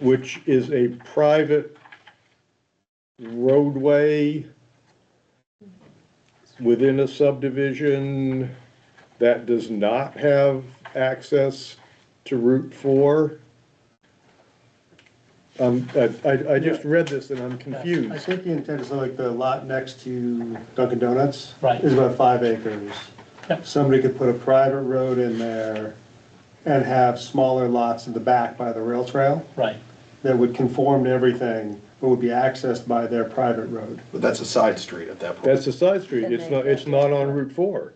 a private roadway within a subdivision that does not have access to Route 4? I just read this and I'm I confused. think the intent is like the lot next to Dunkin' Donuts. Right. Is about 5 acres. Yep. Somebody could put a private road in there and have smaller lots in the back by the rail trail Right. that would conform to everything, but would be accessed by their private road. But that's a side street at that point. That's a side street, it's not on Route 4.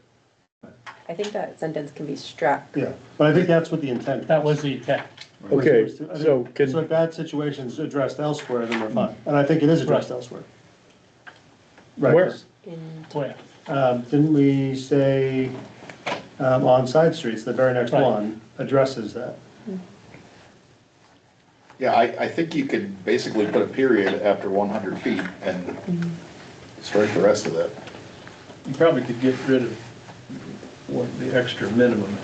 I think that sentence can be struck. Yeah, but I think that's what the intent is. That was the intent. Okay, I think- so can, So if that situation's addressed elsewhere, then we're fine. And I think it is addressed Right. elsewhere. Right. Where? In Where? Didn't we say, on side streets, the very next Right. one addresses that? Yeah, I think you could basically put a period after 100 feet and strike the rest of that. You probably could get rid of what the extra minimum.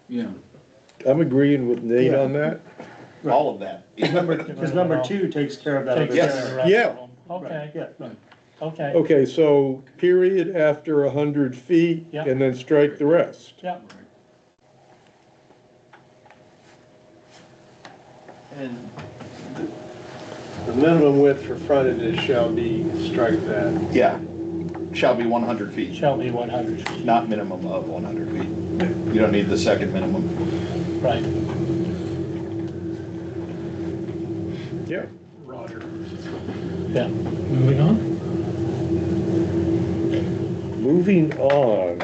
Yeah. I'm agreeing with Nate on that. All of that. Because number 2 takes care of that. Takes other care Yes. of thing. the rest Yeah. of them. Okay, Yeah, right. okay, Okay, so period after 100 feet Yeah. and then strike the rest. yeah, And the minimum width for frontages shall be, strike that. Yeah, shall be 100 feet, shall be 100 feet, not minimum of 100 feet. You don't need the second minimum. right. Yeah. Roger. Yeah, moving on. Moving on.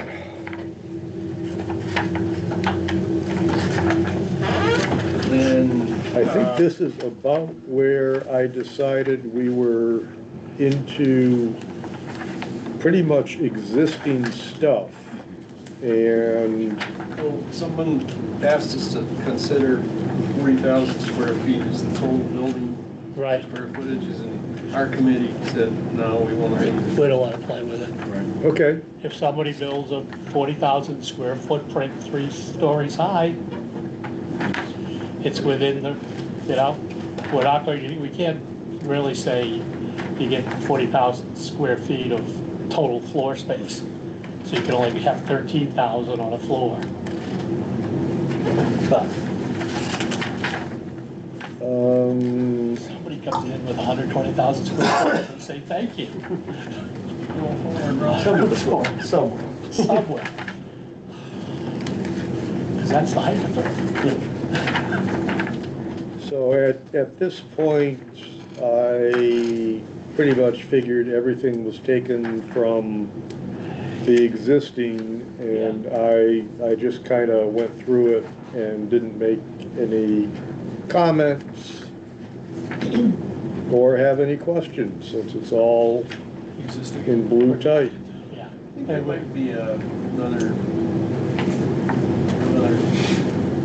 Then, I think this is about where I decided we were into pretty much existing stuff. And well, someone asked us to consider 40,000 square feet as the total building Right, square footages, and our committee said, no, we want to. we don't want to play with it. okay, If somebody builds a 40,000 square footprint, 3 stories high, it's within the, we're not going to, we can't really say you get 40,000 square feet of total floor space. So you can only have 13,000 on a floor. But somebody comes in with 120,000 square foot and say, thank you. Somewhere. Because that's the height of it. so at this point, I pretty much figured everything was taken from the existing, and I just kind of went through it and didn't make any comments or have any questions, since it's all in blue type. Yeah. I think there might be another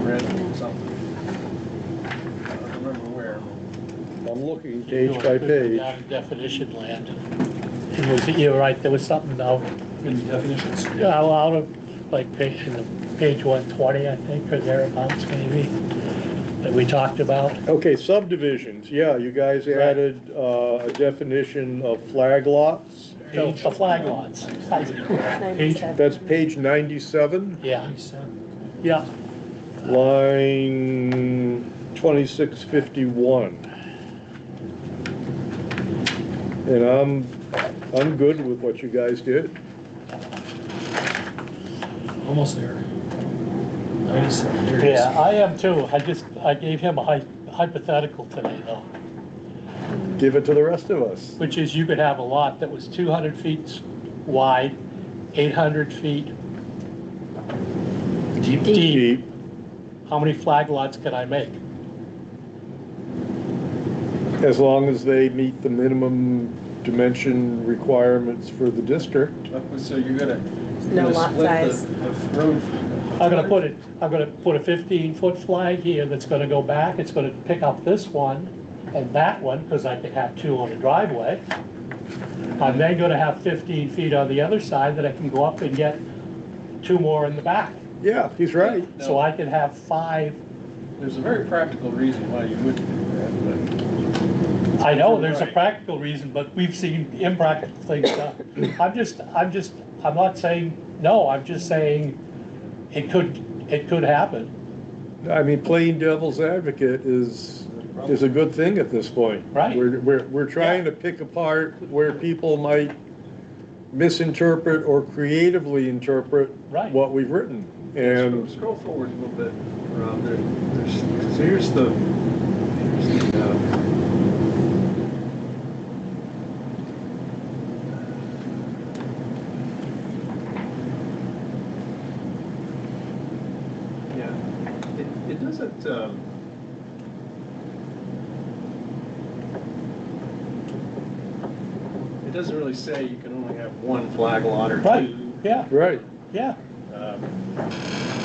red or something. I don't remember where. I'm looking page by page. Down in definition land. It was, you're right, there was something out, In the definitions. out of, like, page 120, I think, or thereabouts maybe, that we talked about. Okay, subdivisions, yeah, you guys added a definition of flag lots. So, the flag lots. Page, That's page 97, yeah, yeah, line 2651. And I'm good with what you guys did. Almost there. 97, there it is. Yeah, I am too. I gave him a hypothetical today though, Give it to the rest of us. which is you could have a lot that was 200 feet wide, 800 feet deep. Keep. How many flag lots can I make? As long as they meet the minimum dimension requirements for the district. So you're gonna. No gonna lot split size. the road. I'm gonna put a 15-foot flag here that's gonna go back. It's gonna pick up this one and that one, because I could have two on the driveway. I'm then gonna have 15 feet on the other side that I can go up and get two more in the back. Yeah, he's right. So I could have 5. There's a very practical reason why you wouldn't do that, I know there's a Right. practical reason, but we've seen impractical things done. I'm not saying, no, I'm just saying it could happen. I mean, playing devil's advocate is a good thing at this point. Right. We're trying to pick apart where people might misinterpret or creatively interpret Right. what we've written. And Scroll forward a little bit, Rob. So here's the yeah. It doesn't. It doesn't really say you can only have one flag lot or Right, two. yeah, right. yeah,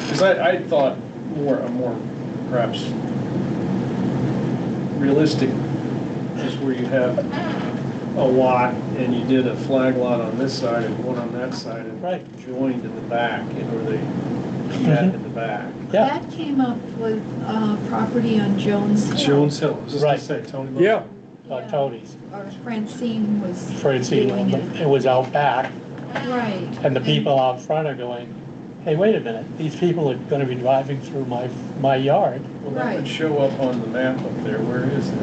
Because I thought a more perhaps realistic is where you have a lot and you did a flag lot on this side and one on that side and Right. joined in the back, where they met in the back. yeah, That came up with property on Jones Hill. Jones Hill, I was just gonna Right. say, Tony. Yeah, Tony's. Or Francine was Francine, doing it. it was out back, Right. and the people out front are going, hey, wait a minute, these people are gonna be driving through my yard. Well, that would Right. show up on the map up there. Where is that?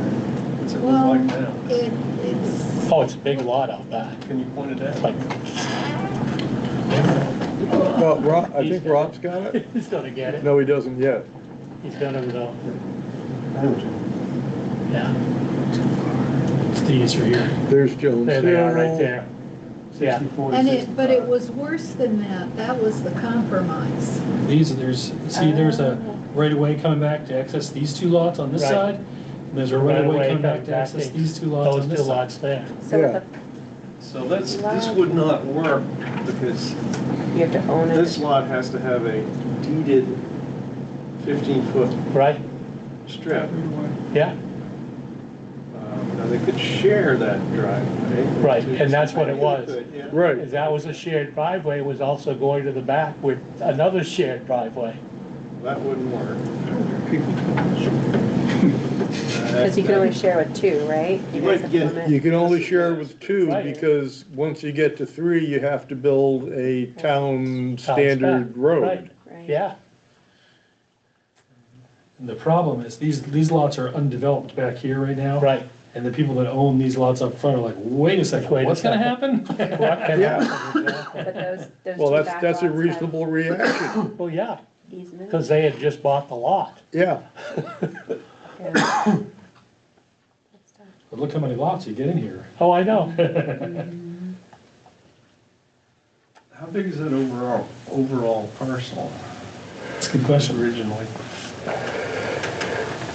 What's it look Well, like now? it's, Oh, it's a big lot out back. Can you point it It's out? like, well, I think Rob's got it. he's gonna get it. No, he doesn't yet. He's gonna go. Yeah. These are here. There's Jones There they are, right Hill. there. Yeah, but it was worse than that. That was the compromise. There's a right of way coming back to access these two lots on this Right. side. And there's a right of way coming back to access these two lots on those this two side. lots there. So Yeah. So this would not work because you have to own it. this lot has to have a deeded 15-foot Right, strip. yeah, Now, they could share that driveway. right, and that's what it was. Could, yeah. Right. As that was a shared driveway, it was also going to the back with another shared driveway. That wouldn't work. Because you can only share with 2, right? You There's might a get- limit. You can only share with 2 Right. because once you get to 3, you have to build a town standard Right, road. Right. yeah, And the problem is, these lots are undeveloped back here right now. right. And the people that own these lots up front are like, wait a second, Wait a what's gonna second. happen? What can Yeah. happen, exactly. But those Well, two that's back a lots reasonable reaction. have Well, yeah, easement. because they had just bought the lot. Yeah. Yeah. That's tough. But look how many lots you get in here. Oh, I know. How big is that overall parcel That's a good question. originally?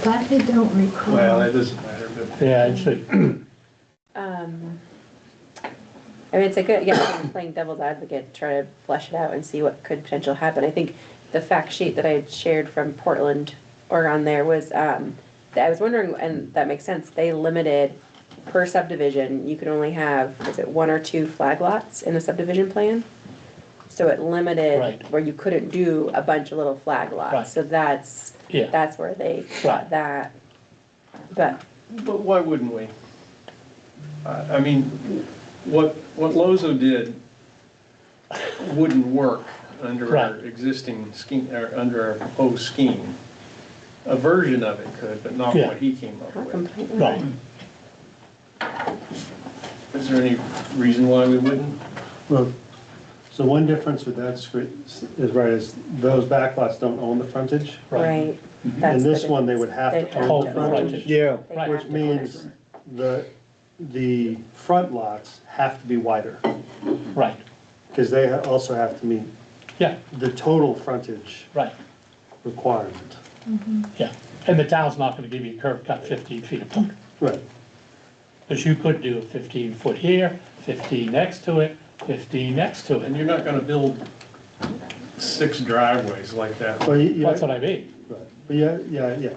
That I don't recall. Well, that doesn't matter, but. Yeah, it should, I mean, it's a good, yeah, playing devil's advocate, try to flesh it out and see what could potentially happen. I think the fact sheet that I had shared from Portland, Oregon there was, that I was wondering, and that makes sense, they limited per subdivision, you could only have, is it 1 or 2 flag lots in the subdivision plan? So it limited Right. where you couldn't do a bunch of little flag lots. Right. So that's yeah, where they Right. got that. But But why wouldn't we? I mean, what Lozo did wouldn't work under our Right. existing scheme, or under our proposed scheme. A version of it could, but not Yeah. what he came up not with. completely. right. Is there any reason why we wouldn't? Well, so one difference with that is right, is those backlots don't own the frontage. Right. In That's this the one, they would have They'd to have own to the own frontage. it. Yeah, They have Which to own means the front lots have to be wider, Right, because they also have to meet yeah, the total frontage right, requirement. yeah. And the town's not gonna give you a curb cut 15 feet apart. Right. Because you could do a 15-foot here, 15 next to it, 15 next to And it. you're not gonna build 6 driveways like that. Well, you, That's what I mean. right. But yeah.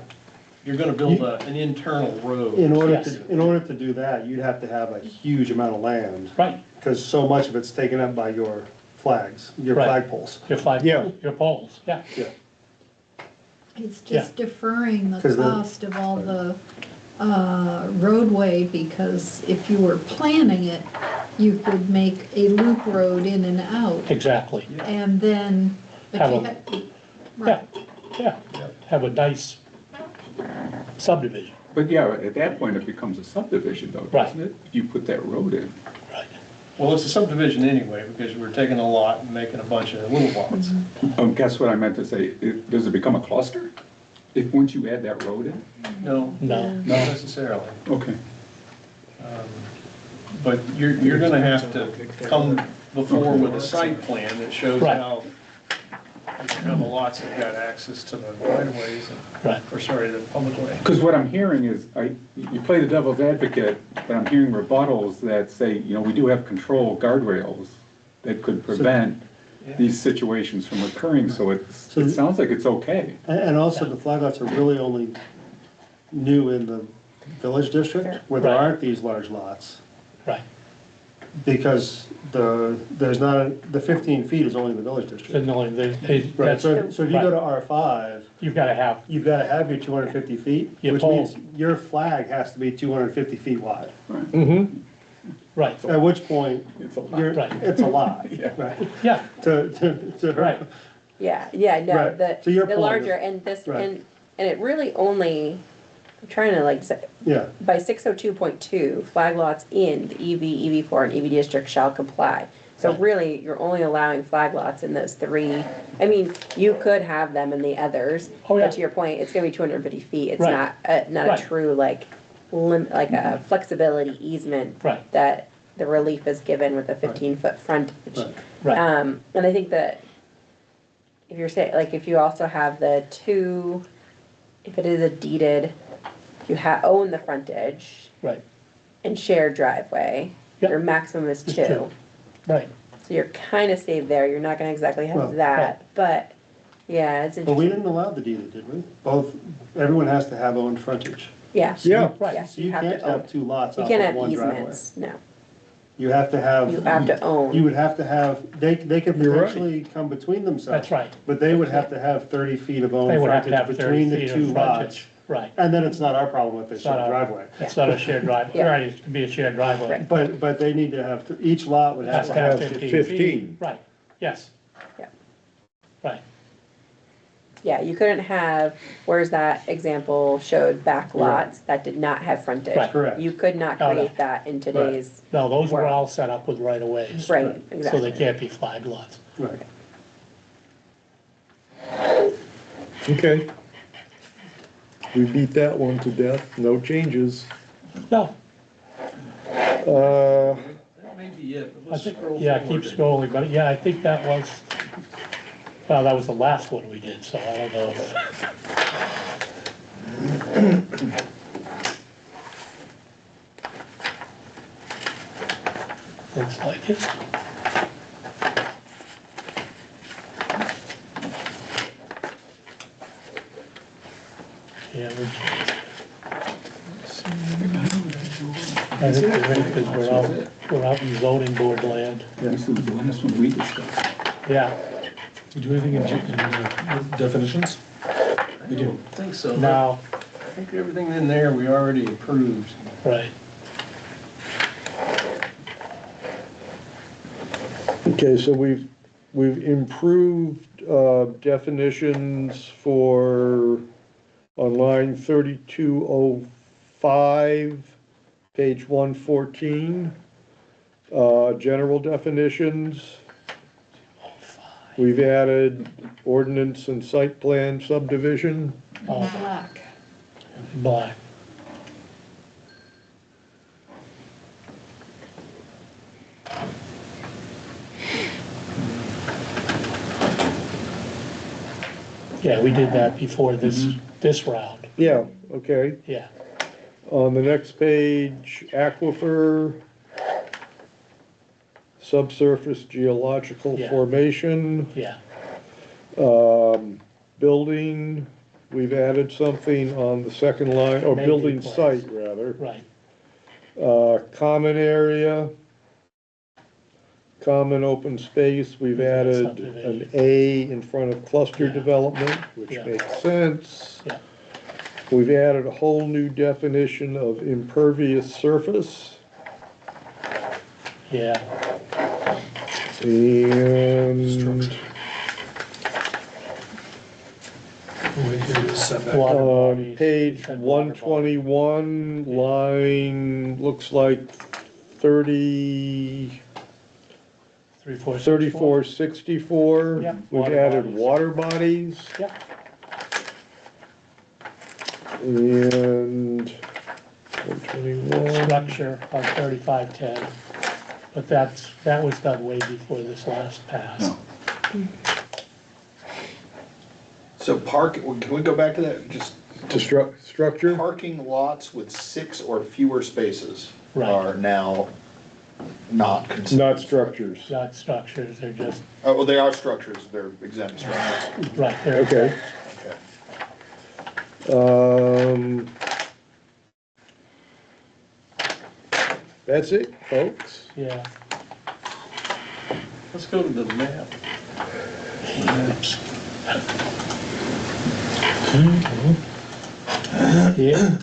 You're gonna build an internal road. In order Yes. to, in order to do that, you'd have to have a huge amount of land, Right, because so much of it's taken up by your flags, your Right. flagpoles. your flag, Yeah. your poles, yeah. Yeah. It's just deferring the 'Cause the- cost of all the roadway, because if you were planning it, you could make a loop road in and out, Exactly, and then, but Have you a- had, yeah, right, yeah. Have a nice subdivision. But yeah, at that point, it becomes a subdivision though, Right. doesn't it? If you put that road in. Right. Well, it's a subdivision anyway, because we're taking a lot and making a bunch of little lots. Guess what I meant to say, does it become a cluster? If, once you add that road in? No, No, not necessarily. Okay. But you're gonna have to come before with a site plan that shows Right. how the lots have got access to the right of ways, right, or sorry, the public way. Because what I'm hearing is, you play the devil's advocate, but I'm hearing rebuttals that say, we do have control guardrails that could prevent these situations from occurring, so it sounds like it's okay. And also, the flag lots are really only new in the village district, where there Right. aren't these large lots. right. Because the 15 feet is only in the village district. Then only Right, that's, so if you go to right. R5, You've gotta have, you've got to have your 250 feet, Your which pole. means your flag has to be 250 feet wide. right, At which point, It's a lot. you're, Right. it's a lot. Yeah. Right. yeah, To, right, Yeah, no, Right. So your the point larger, is- and this, right. and it really only, I'm trying to like, say, yeah, by 602.2, flag lots in the EV, EV4, and EV district shall comply. So Right. really, you're only allowing flag lots in those 3. I mean, you could have them in the others, Oh, yeah. but to your point, it's gonna be 250 feet. It's Right. not Right. a true like a flexibility easement Right. that the relief is given with a 15-foot frontage. Right. right, And I think that if you're saying, like, if you also have the 2, if it is a deeded, you own the frontage right, and shared driveway, Yep. your maximum is Is 2. two. right. So you're kind of saved there. You're not gonna exactly Well, have that, but yeah, it's but we interesting. didn't allow the deeded, did we? Everyone has to have owned frontage. Yeah. yeah. Right. Yeah, So you have can't to own. have 2 lots You off can't of have one driveway. easements, no. You have to have. You have to own. You would have to have, they could You're right. potentially come between themselves. That's right. But they would have to have 30 feet of owned They would have to frontage have between 30 the feet 2 of lots. frontage, right. And then it's not our problem if they It's not share a our- driveway. It's not a shared driveway, Yeah. right, it could be a shared driveway. Right. But they need to have, each lot would have Has to to have have 15 15. feet, right, yes. Yeah. Right, Yeah, you couldn't have, where's that example showed back lots that did not have frontage. Right. Correct. You could not No, no. create that in today's, no, those were Right. all set up with right of ways. right, So exactly. they can't be flag lots. Right. Okay. We beat that one to death, no changes. No, Uh, That may be it, but I let's think, scroll yeah, forward. keep scrolling, but yeah, I think that was, well, that was the last one we did, so I don't know if. Looks like it. Yeah, we. I think we're ready, because we're out in zoning board land. This is the last one we discussed. Yeah, We do anything in definitions? We do. I think so. now, I think everything in there we already approved. right, okay, so we've improved definitions for on line 3205, page 114. General definitions. We've added ordinance and site plan subdivision. Black. Black. Yeah, we did that before this round, Yeah, okay. yeah. On the next page, aquifer, subsurface geological Yeah. formation, Yeah, building, we've added something on the second line, or Maybe building place. site, rather. right, Common area, common open space, we've added an Subdivision. A in front of cluster Yeah. development, which Yeah. makes sense. yeah, We've added a whole new definition of impervious surface, yeah. and Water on bodies, page and water 121, line, looks like 30, 3464. Yep, We've water added bodies. water bodies, Yep, and 121. structure on 3510, but that was done way before this last pass. No. So can we go back to that? Just To structure, parking lots with 6 or fewer spaces Right. are now not considered. not structures. Not structures, they're just, Oh, well, they are structures, they're exempt structures. right, they're. Okay. Okay. That's it, folks. Yeah. Let's go to the map. Yeah,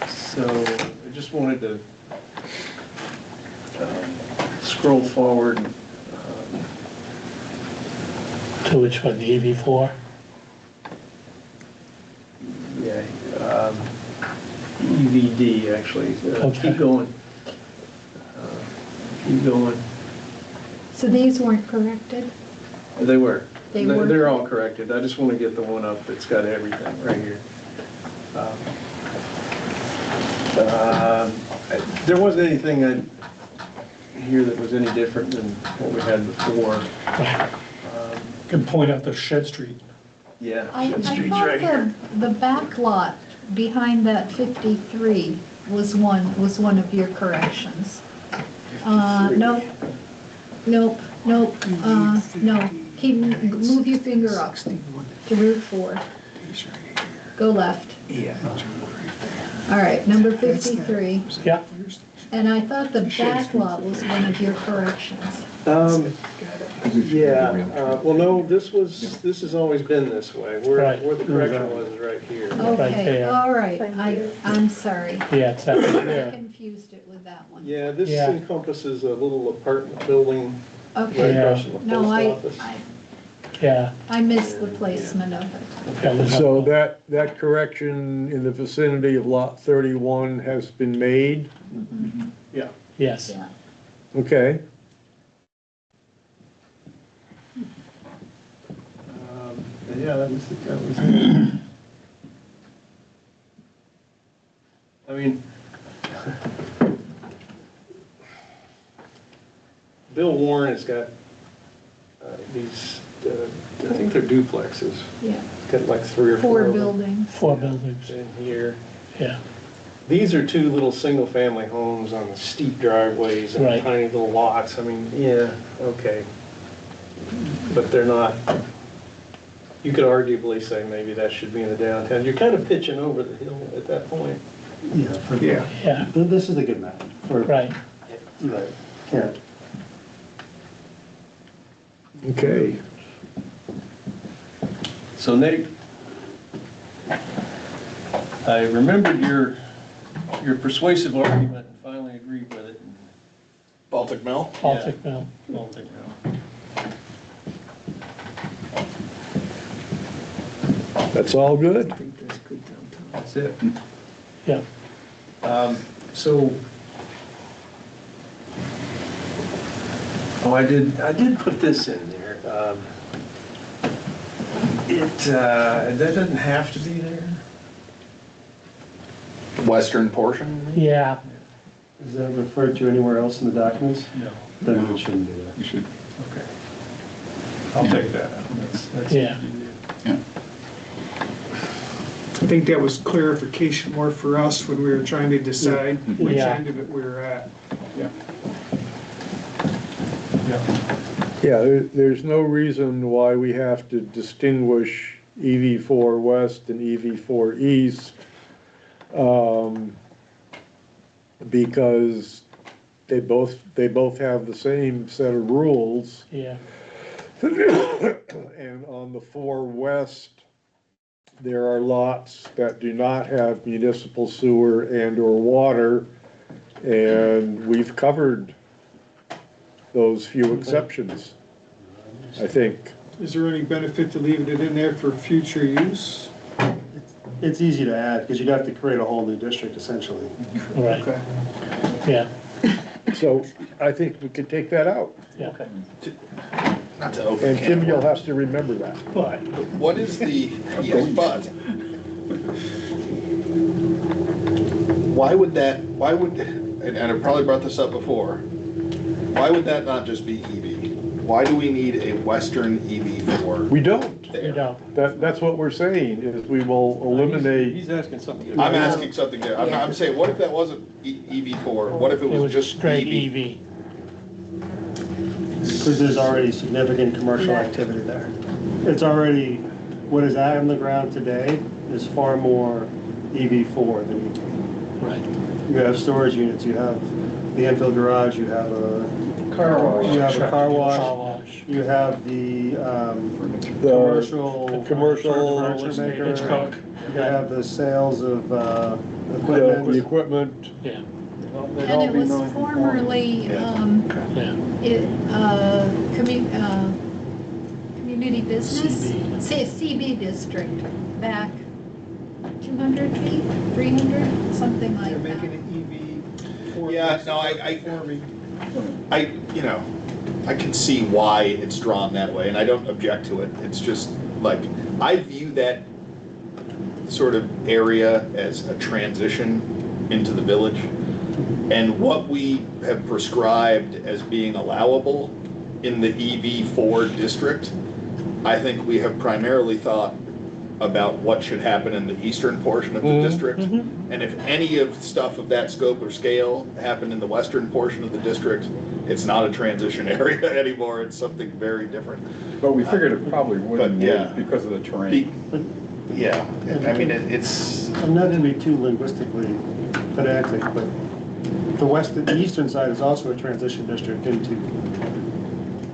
So I just wanted to scroll forward. to which one, the EV4? Yeah, EVD, actually. Okay. Keep going. Keep going. So these weren't corrected? They were. They were. They're all corrected. I just want to get the one up that's got everything right here. There wasn't anything here that was any different than what we had before. Can point out the Shed Street. Yeah. I Shed thought Street's right here. the back lot behind that 53 was one of your corrections. Nope, nope, no. Move your finger up to Route 4. Go left. All right, number 53. Yeah, And I thought the back lot was one of your corrections. Yeah, well, no, this has always been this way. Right. Where the correction was is right here. Okay, there. all right, I'm sorry. yeah, it's that one I there. confused it with that one. Yeah, this Yeah. encompasses a little apartment building right Okay, Yeah. across from the no, post office. Yeah. I missed the placement of it. that was- So that correction in the vicinity of lot 31 has been made? Yeah. Yes, Yeah. Okay. Yeah, that was. I mean, Bill Warren has got these, I think they're duplexes. Yeah, He's got like 3 or 4 4 of them buildings. 4 buildings, in here. yeah, These are 2 little single-family homes on the steep driveways and Right. tiny little lots. I mean, yeah, okay. But they're not, you could arguably say maybe that should be in the downtown. You're kind of pitching over the hill at that point. Yeah. yeah, This is a good map. For- right. Right, yeah. Okay. So Nate, I remembered your persuasive argument and finally agreed with it. Baltic Mill? Baltic Mill, Baltic Mill. That's all good? I think that's good downtown. That's it. Yeah, So, oh, I did put this in there. That doesn't have to be there. Western portion? yeah, Is that referred to anywhere else in the documents? no, Then it shouldn't be there. You should, Okay. I'll take that out. That's yeah. I think that was clarification more for us when we were trying to decide which Yeah. end of it we were at. Yeah, there's no reason why we have to distinguish EV4 West and EV4 East, because they both have the same set of rules. Yeah, And on the 4 West, there are lots that do not have municipal sewer and or water, and we've covered those few exceptions, I think. Is there any benefit to leaving it in there for future use? It's easy to add, because you'd have to create a whole new district essentially. right, yeah, So I think we could take that out. yeah. Not to open And can Tim, of you'll worms. have to remember that. But, What is the, yes, but, why would, and I probably brought this up before, why would that not just be EV? Why do we need a Western EV4 We don't. you there? know, That's what we're saying, is we will eliminate, He's asking something. I'm asking something there, I'm saying, what if that wasn't EV4, what if it it was was just straight EV? EV. Because there's already significant commercial activity there. It's already, what is out on the ground today is far more EV4 than EV. Right, You have storage units, you have the Enfield garage, you have a car wash, you have a car car wash, wash, you have the the commercial furniture maker. Hitchcock, You have the sales of the equipment. equipment. yeah, And it was formerly, yeah, community business, CB district, back 200 feet, 300, something like They're that. making an EV4. Yeah, no, I can see why it's drawn that way, and I don't object to it. It's just, like, I view that sort of area as a transition into the village. And what we have prescribed as being allowable in the EV4 district, I think we have primarily thought about what should happen in the eastern portion of the district. And if any of stuff of that scope or scale happened in the western portion of the district, it's not a transition area anymore, it's something very different. but we figured it probably wouldn't But, yeah. because of the terrain. Yeah, I mean, it's, I'm not gonna be too linguistically pedantic, but the eastern side is also a transition district into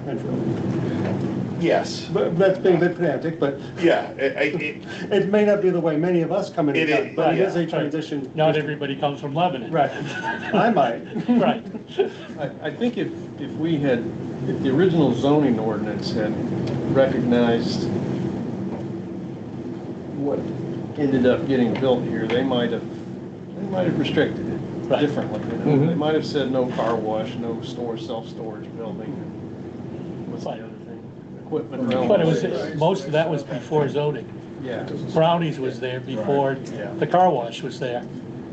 Enfield. yes, But that's being a bit pedantic, but yeah, it may not be the way many of us come into It town, is, but it is a yeah. transition. not district. everybody comes from Lebanon. Right, I might. Right, I think if the original zoning ordinance had recognized what ended up getting built here, they might have restricted it Right. differently. You know? They might have said no car wash, no self-storage building, what's the Right. other thing? Equipment rental. but it was, most of that was before zoning. Yeah. Brownies was there before Yeah. the car wash was there.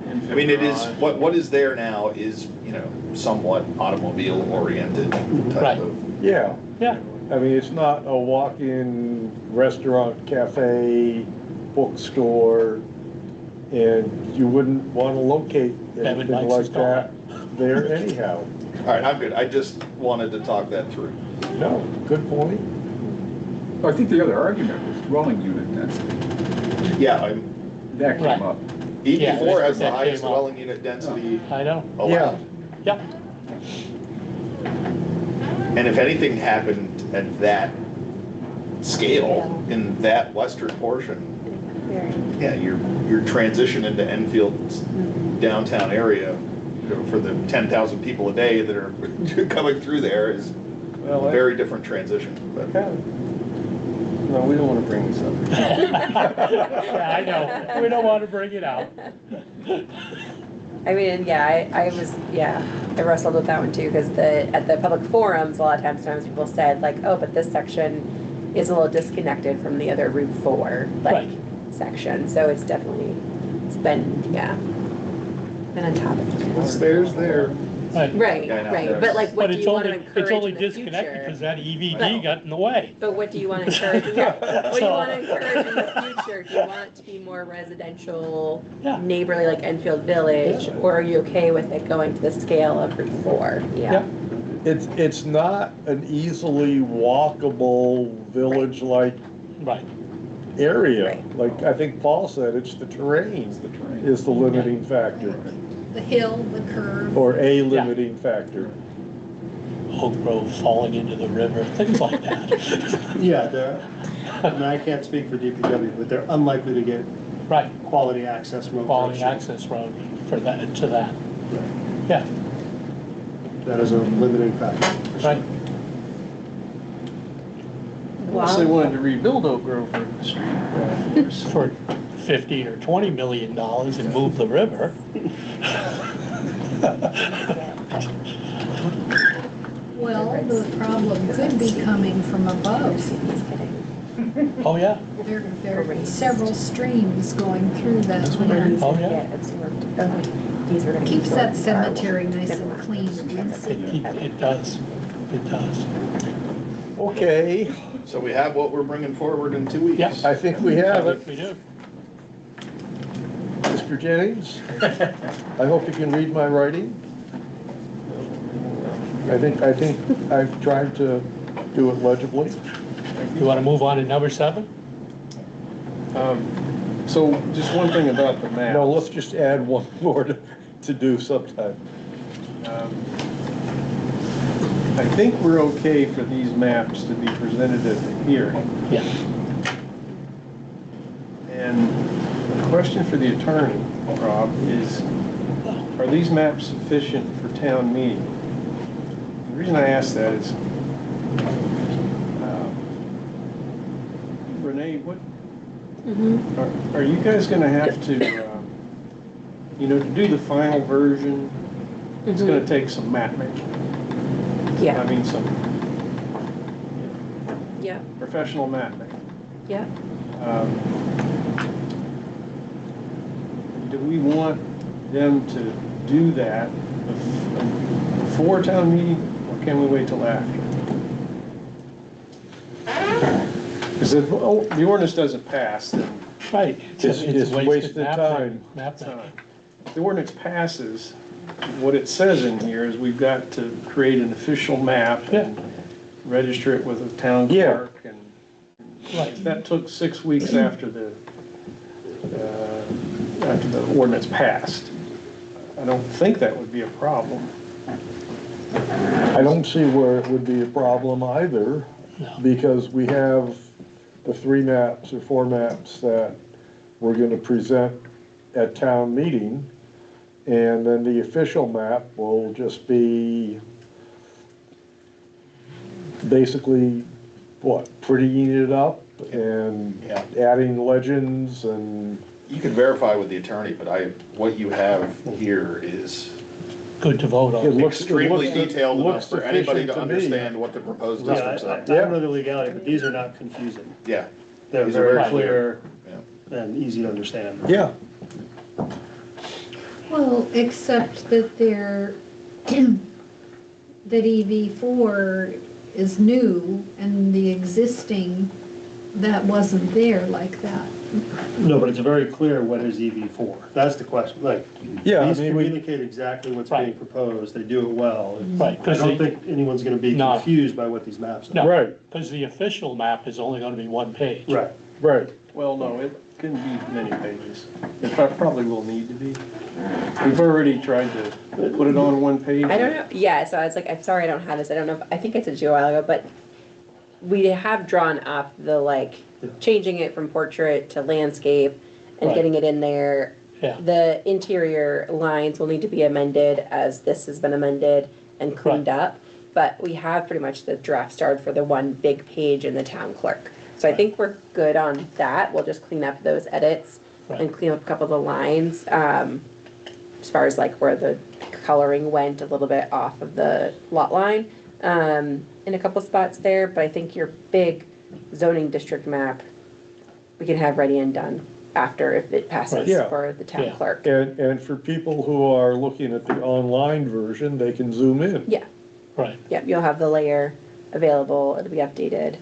I mean, it is, what is there now is, somewhat automobile oriented type Right. of. Yeah, Yeah, I mean, it's not a walk-in restaurant, cafe, bookstore, and you wouldn't want to locate Kevin anything likes like his car. that there anyhow. All right, I'm good, I just wanted to talk that through. No, good point. I think the other argument was dwelling unit density. Yeah, That came Right. up. EV4 has the that highest came up. dwelling unit density I know, allowed. yeah, And if anything happened at that scale, in that western portion, yeah, your transition into Enfield's downtown area, for the 10,000 people a day that are coming through there is a very different transition. But No, we don't want to bring this up. Yeah, I know, we don't want to bring it out. I mean, yeah, I wrestled with that one too, because at the public forums, a lot of times people said like, oh, but this section is a little disconnected from the other Route 4, like, Right. section, so it's definitely, been on top of It's it. there's there. Right, Yeah, I know. right, but like, what But do it's you want to only, encourage it's only in the disconnected future? because that EVD But- got in the way. But what do you want to encourage, what do you want to encourage in the future? Do you want it to be more residential, Yeah. neighborly like Enfield Village, or are you okay with it going to the scale of Route 4? Yeah. It's not an easily walkable village-like Right, area. Right. Like I think Paul said, it's the terrain is the limiting factor, The hill, the curve. or a limiting factor. Oak Grove falling into the river, things like that. Yeah, I mean, I can't speak for DPW, but they're unlikely to get Right, quality access road. quality approach. access road for that, to that. Yeah, That is a limiting factor. right. Unless they wanted to rebuild Oak Grove Street. For 15 or 20 million dollars and move the river. Well, the problem could be coming from above. Oh, yeah, There are several streams going through that land. Oh, yeah. Keeps that cemetery nice and clean and easy. it does, it does. Okay, So we have what we're bringing forward in 2 weeks. Yes. I think we have I it. think we do. Mr. Jennings, I hope you can read my writing. I think I've tried to do it legibly. You want to move on to number 7? So just one thing about the map. No, let's just add one more to do sometime. I think we're okay for these maps to be presented at the hearing. Yeah. And the question for the attorney, Rob, is, are these maps sufficient for town meeting? The reason I ask that is, Renee, what, are you guys gonna have to, to do the final version, it's gonna take some map making. Yeah, I mean, some yeah, professional map making. yeah. Do we want them to do that before town meeting, or can we wait till after? Because if the ordinance doesn't pass, then Right. It's wasted map time. Map it's making. not. If the ordinance passes, what it says in here is we've got to create an official map and register it with the town Yeah. clerk, and Right. that took 6 weeks after the ordinance passed. I don't think that would be a problem. I don't see where it would be a problem either, No. because we have the 3 maps or 4 maps that we're gonna present at town meeting, and then the official map will just be basically, prettying it up and Yeah. adding legends and, You can verify with the attorney, but what you have here is Good to vote It on. looks- extremely detailed looks enough for anybody to sufficient to me. understand what the proposed Yeah, districts I are. don't know the legality, but these are not confusing. Yeah, They're These are very very clear yeah. and easy to understand. yeah. Well, except that that EV4 is new and the existing, that wasn't there like that. No, but it's very clear what is EV4. That's the question, like, Yeah, I these mean, we- communicate exactly what's Right. being proposed, they do it well. Right, I 'cause don't they- think anyone's gonna be No. confused by what these maps are. No. Right, Because the official map is only going to be 1 page. Right. right. Well, no, it can be many pages. It probably will need to be. We've already tried to put it on one page. I don't know, yeah, so I was like, I'm sorry I don't have this, I don't know, I think I said to you a while ago, but we have drawn up the changing it from portrait to landscape and Right. getting it in there. Yeah. The interior lines will need to be amended as this has been amended and cleaned up. But we have pretty much the draft started for the 1 big page in the town clerk. So I think we're good on that. We'll just clean up those edits and Right. clean up a couple of the lines. As far as like where the coloring went a little bit off of the lot line, in a couple spots there, but I think your big zoning district map, we can have ready and done after if it passes Yeah. for the town Yeah. clerk. And for people who are looking at the online version, they can zoom in. Yeah, Right. yep, you'll have the layer available, it'll be updated.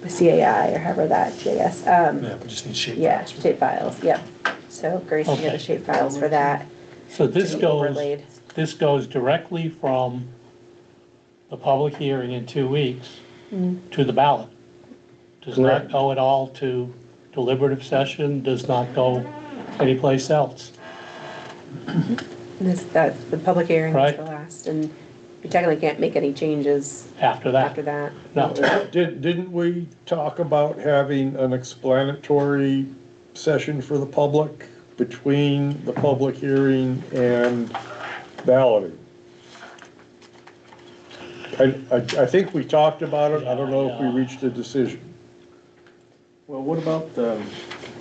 The CAI or however that, GIS, Yeah, we just need shape yeah, files. shape files, yep. So Grace can get the Okay. shape files for that. So this to be goes, overlaid. this goes directly from the public hearing in 2 weeks to the ballot. Does not Correct. go at all to deliberative session, does not go anyplace else. That's, the public hearing is Right. the last, and you technically can't make any changes After after that. that. No, Didn't we talk about having an explanatory session for the public between the public hearing and balloting? I think we talked about it, I don't know if we reached a decision. Well, what about,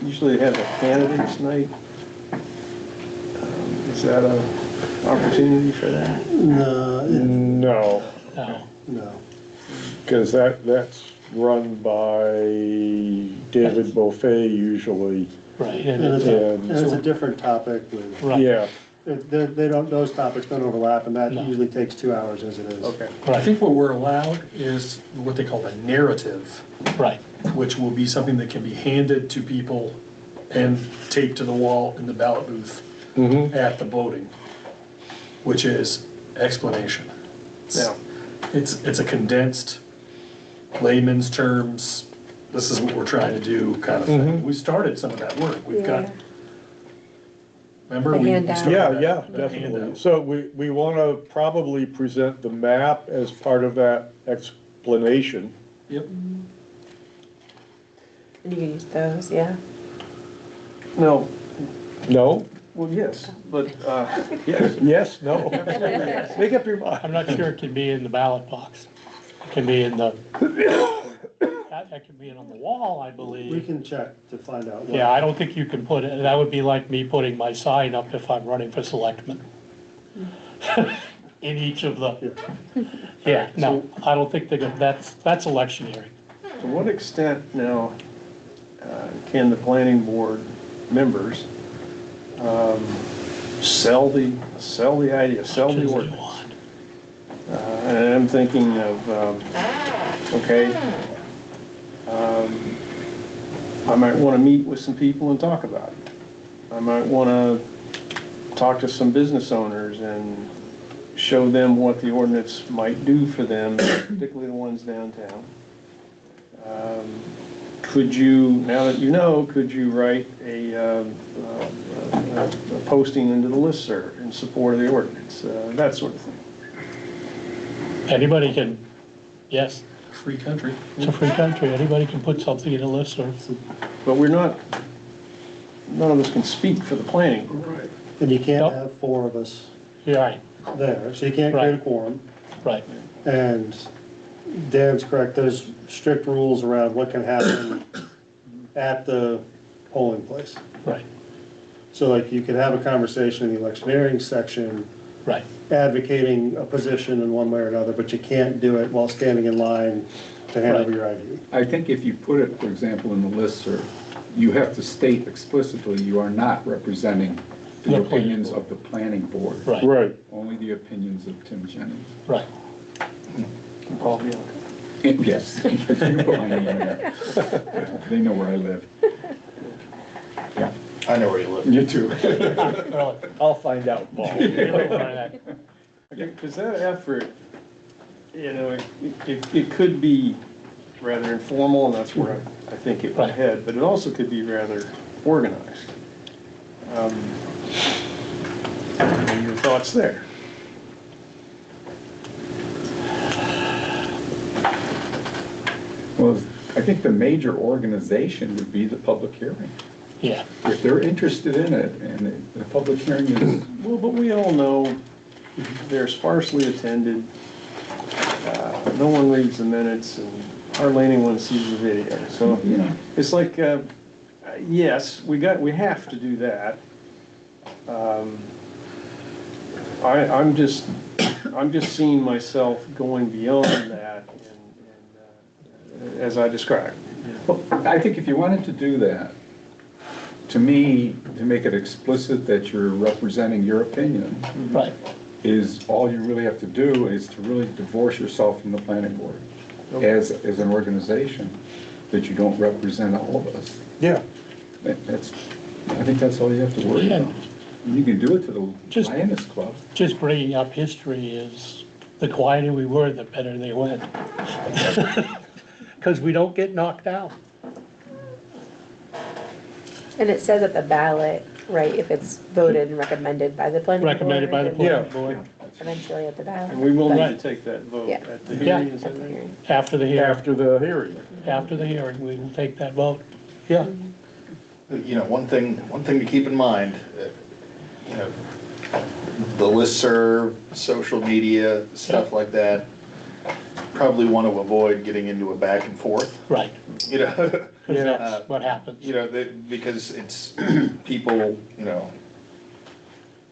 usually they have a candidates night? Is that a opportunity for that? No, No, no. no. because that's run by David Buffet usually, Right, And and it's it's, a, and it's a different topic with, right, yeah. they don't, those topics don't overlap, and that No. usually takes 2 hours as it is. Okay. I right, think what we're allowed is what they call a narrative, right, which will be something that can be handed to people and taped to the wall in the ballot booth at the voting, which is explanation. Yeah. It's a condensed layman's terms, this is what we're trying to do kind of thing. We started some of that work. We've got, Yeah. remember? The we handout. started Yeah, that- yeah, that definitely. handout. So we want to probably present the map as part of that explanation. Yep. And you can use those, yeah. No, No? well, yes, but, yes. Yes, no? Make up your mind. I'm not sure it can be in the ballot box. It can be in the, that can be on the wall, I We believe. can check to find out. what- Yeah, I don't think you can put it, that would be like me putting my sign up if I'm running for selectman. In each of the, yeah, no, I don't think that's electioneering. To what extent now can the planning board members sell the idea, sell the Choose what you ordinance? want. And I'm thinking of, okay, I might want to meet with some people and talk about it. I might want to talk to some business owners and show them what the ordinance might do for them, particularly the ones downtown. Could you, now that you know, could you write a posting into the listserv in support of the ordinance, that sort of thing? Anybody can, yes, Free country. it's a free country, anybody can put something in a listserv. But we're not, none of us can speak for the planning board. Right. And you can't Nope. have 4 of us You're right, there, so you can't create a Right. quorum. right, And Dan's correct, there's strict rules around what can happen at the polling place. right, So like, you could have a conversation in the electioneering section right, advocating a position in one way or another, but you can't do it while standing in line to hand over Right. your ID. I think if you put it, for example, in the listserv, you have to state explicitly you are not representing the The opinions planning of the planning board. right, Right. Only the opinions of Tim Jennings. right. Paul Bianca. Yes. You put my name in there. They know where I live. Yeah, I know where you live. you too. Really. I'll find out, Paul. Because that effort, you know, it could be rather informal, and that's where I think it would Right. head, but it also could be rather organized. What are your thoughts there? Well, I think the major organization would be the public hearing. Yeah, If they're interested in it and the public hearing is, Well, but we all know they're sparsely attended. No one reads the minutes and hardly anyone sees the video. So, You know, it's like, yes, we have to do that. I'm just seeing myself going beyond that and as I described. well, I think if you wanted to do that, to me, to make it explicit that you're representing your opinion, Right, is all you really have to do is to really divorce yourself from the planning board as an organization, that you don't represent all of us. Yeah, That's, I think that's all you have to worry about. You can do it to the Just- Lioness Club. just bringing up history is, the quieter we were, the better they went. Because we don't get knocked out. And it says at the ballot, right, if it's voted and recommended by the planning board. Recommended by the then planning Yeah. board, Eventually at the ballot. And we will need Right. to take that vote Yeah. at the Yeah. hearing, is that At the right? hearing. after the hearing, after the hearing. after the hearing, we will take that vote. Yeah, You know, one thing to keep in mind, you know, the listserv, social media, stuff like that, probably want to avoid getting into a back and forth, right, you know? because that's what happens. You know, because it's, people, you know,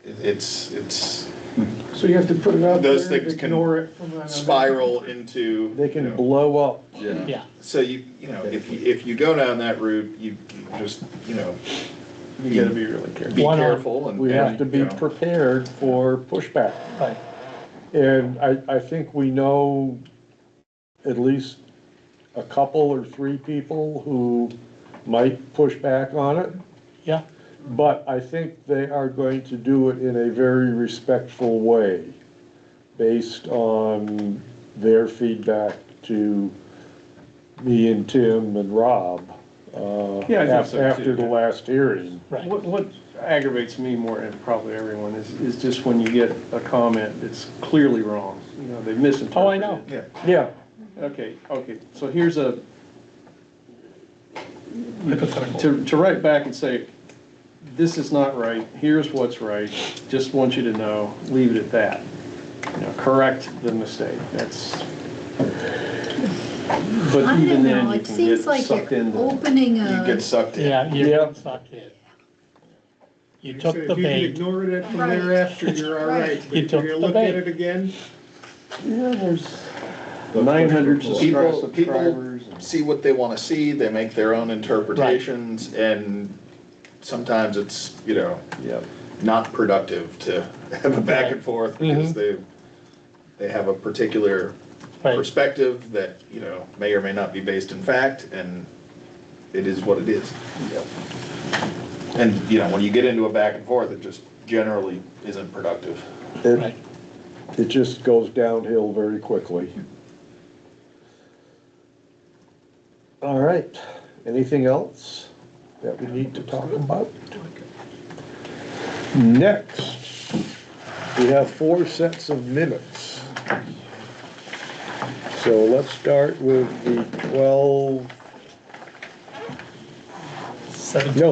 it's, So you have to put it out those there, things can ignore it from that. spiral into. They you can know, blow up. Yeah, So you know, if you go down that route, you just, you know, You gotta be really careful. be One on- careful and. We have to be you know, prepared for pushback. right, And I think we know at least a couple or three people who might push back on it. yeah, But I think they are going to do it in a very respectful way, based on their feedback to me and Tim and Rob, Yeah, I think so, after too. the last hearing. right. What aggravates me more, and probably everyone, is just when you get a comment that's clearly wrong. You know, they misinterpreted. Oh, I know. Yeah. Yeah, Okay, so here's a, Hypothetical. to write back and say, this is not right, here's what's right, just want you to know, leave it at that. You know, correct the mistake, that's. But I even don't then, know, you it can seems get like sucked you're into. opening You a, get sucked in. Yeah, you're Yeah. getting sucked in. You took the If you can bait, ignore it from Right. thereafter, you're all right. But You if took you're the gonna look at bait. it again, yeah, there's, 900 People subscribers. see what they want to see, they make their own interpretations, and sometimes it's, you know, Yep. not productive to have a back and forth because they have a particular right, perspective that, you know, may or may not be based in fact, and it is what it is. And, you know, when you get into a back and forth, it just generally isn't productive. right. it just goes downhill very quickly. All right, anything else that we need to talk about? Next, we have 4 sets of minutes. So let's start with the 12,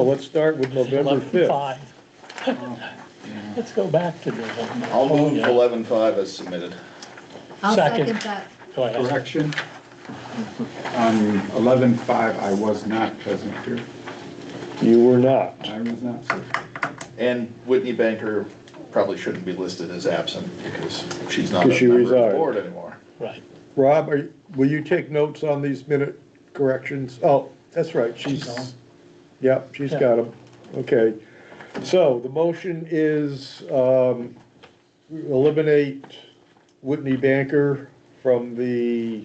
let's start with November 5th. 11:05. Let's go back to the. I'll move Yeah. 11.5 as submitted. I'll Second. second that. Go ahead. Correction. On 11.5, I was not present here. You were not. I was not, sir. And Whitney Banker probably shouldn't be listed as absent because she's not a Because she member of the resigned. board anymore. Right, Rob, will you take notes on these minute corrections? Oh, that's right, She's on. Yep, she's Yeah. got them. Okay. So the motion is, eliminate Whitney Banker from the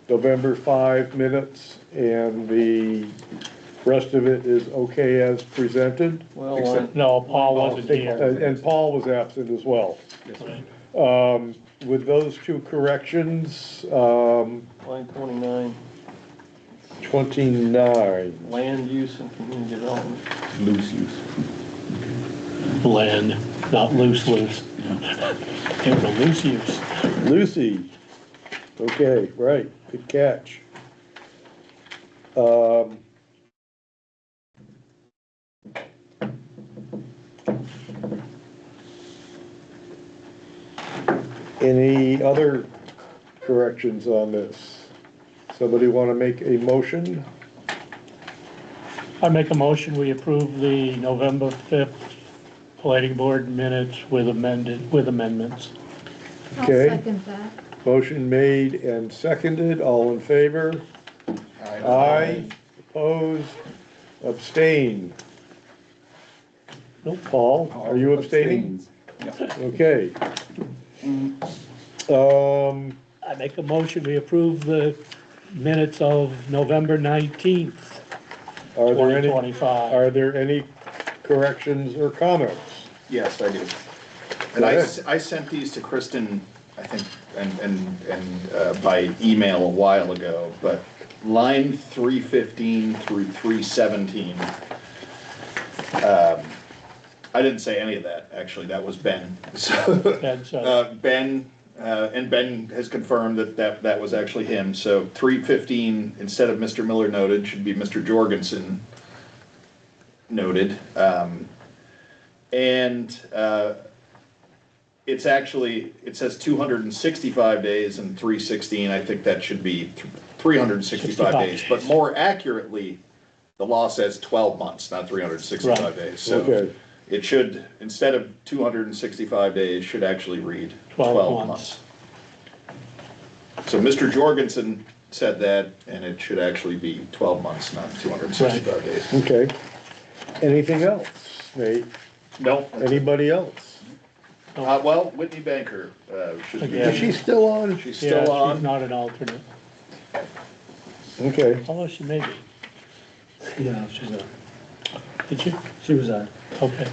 November 5 minutes, and the rest of it is okay as presented. Well, no, Paul wasn't here. And Paul was absent as well. Right. With those two corrections, line 29, 29. land use and community development. Loose use. Land, not loose. It was a loose use. Lucy. Okay, right, good catch. Any other corrections on this? Somebody want to make a motion? I make a motion, we approve the November 5th planning board minutes with amendments. I'll Okay. second that. Motion made and seconded, all in favor? Aye. Opposed? Abstain. Nope. Paul, are you abstaining? Yeah. Okay. I make a motion, we approve the minutes of November 19th, Are there any, 2025. are there any corrections or comments? Yes, I do. Go And ahead. I sent these to Kristen, I think, and by email a while ago, but line 315 through 317, I didn't say any of that, actually, that was Ben. So, That's, Ben, and Ben has confirmed that was actually him, so 315, instead of Mr. Miller noted, should be Mr. Jorgensen noted. And it's actually, it says 265 days and 316, I think that should be 365 days. But more accurately, the law says 12 months, not 365 Right. days. So Okay. it should, instead of 265 days, should actually read 12 12 months. months. So Mr. Jorgensen said that, and it should actually be 12 months, not 265 days. Okay. Anything else, Nate? No, Anybody else? well, Whitney Banker should be. Is she still on? She's Yeah, still she's on. not an alternate. Okay. Oh, she may be. Yeah, she's a, Did you? she was a, Okay.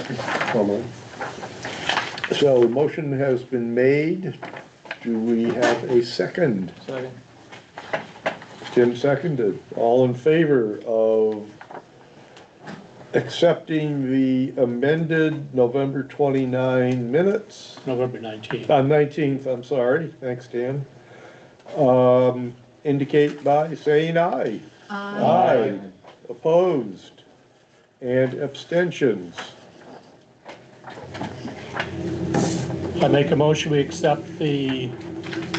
So motion has been made. Do we have a second? Second. Tim seconded. All in favor of accepting the amended November 29 minutes? November 19th. 19th, I'm sorry. Thanks, Dan. Indicate by saying aye. Aye. Opposed? And abstentions? I make a motion, we accept the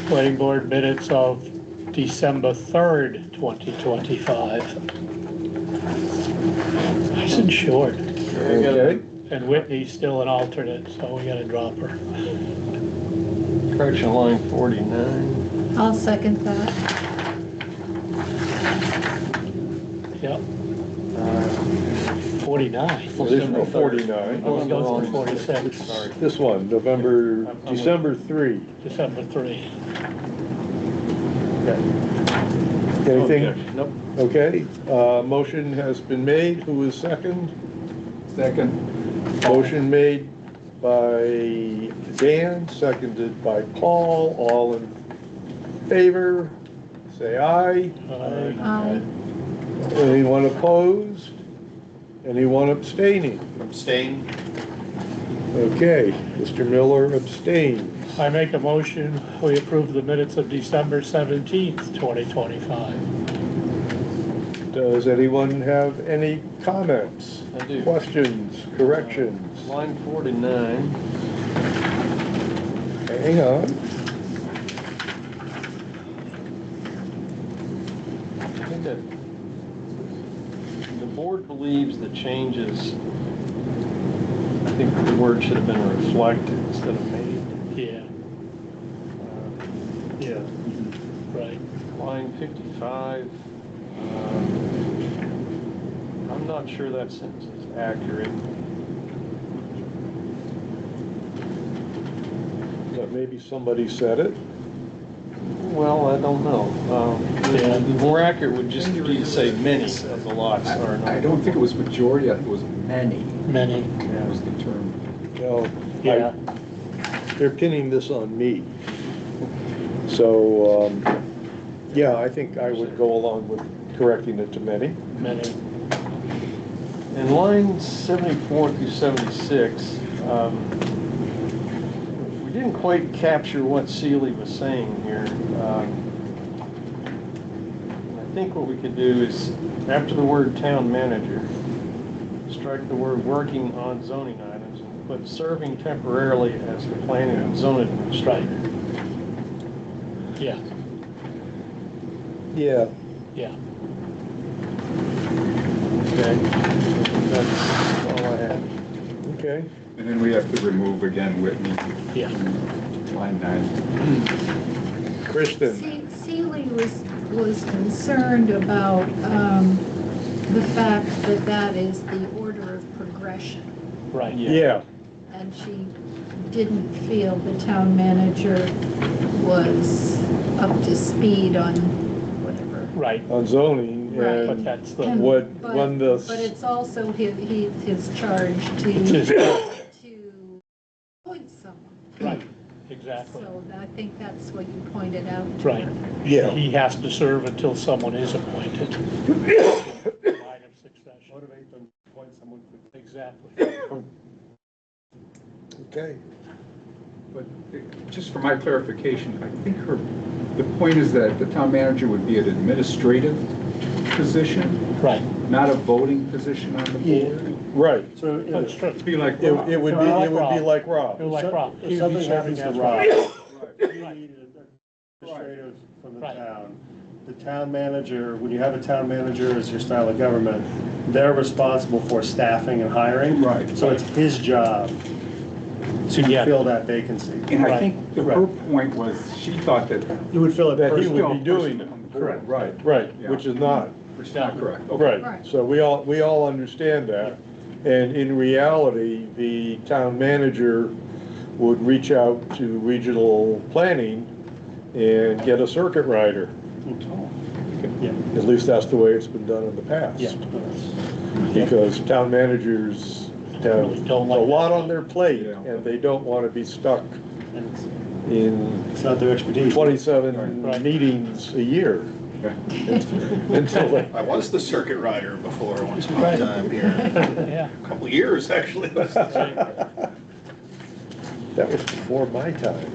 planning board minutes of December 3rd, 2025. Nice and short. Okay. And Whitney's still an alternate, so we gotta drop her. Correction line 49. I'll second that. Yep. 49. There's no 49. Oh, it goes to 46. This one, December 3. December 3. Anything? Nope. Okay, motion has been made. Who is second? Second. Motion made by Dan, seconded by Paul. All in favor, say aye. Aye. Anyone opposed? Anyone abstaining? Abstain. Okay, Mr. Miller abstains. I make a motion, we approve the minutes of December 17th, 2025. Does anyone have any comments? I do. Questions, corrections? Line 49. Hang on. I think that the board believes the changes, I think the word should have been reflected instead of made. Yeah, Yeah. right. Line 55, I'm not sure that sentence is accurate. That maybe somebody said it. Well, I don't know. Yeah. The more accurate would just be to say many of the lots are not. I don't think it was majority, I think it was many. Many, That was the term. No, yeah. they're pinning this on me. So, yeah, I think I would go along with correcting it to many. Many. In line 74 through 76, we didn't quite capture what Seeley was saying here. I think what we could do is, after the word town manager, strike the word working on zoning items and put serving temporarily as the planning and zoning administrator. Yeah, Yeah, Yeah, okay. That's all I had. Okay. And then we have to remove again Whitney, yeah. line 9. Kristen, Sealy was concerned about the fact that that is the order of progression. Right. yeah, And she didn't feel the town manager was up to speed on whatever. Right, on zoning, Right. but and that's the, And- what, but- when the. But it's also his charge it's his, to appoint someone. right, exactly, So I think that's what you pointed out. right. Yeah. He has to serve until someone is appointed. Line of succession. Motivate them, to appoint someone quickly. Exactly. Okay. But just for my clarification, I think the point is that the town manager would be an administrative position, Right. not a voting position on the board. Right. So, That's true. It'd be like, It would be, it would be like Rob. You're like Rob. if something happens to Rob, Right. you need an administrative from the Right. town. The town manager, when you have a town manager as your style of government, they're responsible for staffing and hiring. Right. So it's his job to Yeah. fill that vacancy. and I Right. think her point was, she thought that, You would fill it That he personally. would be doing it. on the board. Correct. Right, right, Yeah. which is not. Which is not correct. Okay. Right, Right. so we all understand that. And in reality, the town manager would reach out to regional planning and get a circuit rider. Yeah. At least that's the way it's been done in the past. Yeah. Because town managers have Really a don't like lot that. on their plate, Yeah. and they don't want to be stuck And in it's not their expertise. 27 Right. meetings a year Okay. until they. I was the circuit rider before, once upon a time here, Yeah, a couple of years, actually. That was before my time.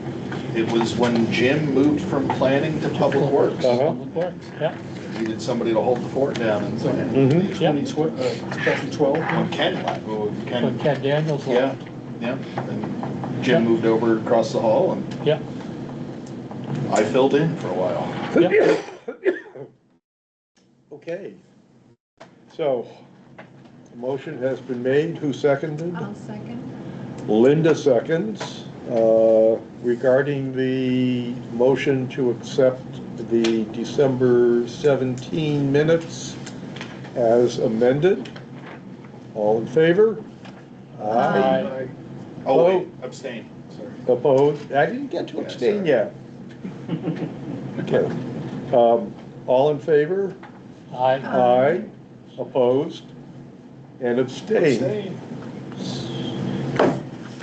It was when Jim moved from planning to public works. Uh-huh. public works, yeah, Needed somebody to hold the fort down in planning. Mhm. yeah. 2012. When Ken left, When Ken, Ken Daniels yeah, left, yeah. And Jim moved over across the hall and yeah, I filled in for a while. yeah. Okay. So, the motion has been made. Who seconded? I'll second. Linda seconds. Regarding the motion to accept the December 17 minutes as amended. All in favor? Aye. Oh, wait, abstain, sorry. Opposed? I didn't get to Yeah, abstain sorry. yet. Okay. All in favor? Aye. Aye. Opposed? And abstain.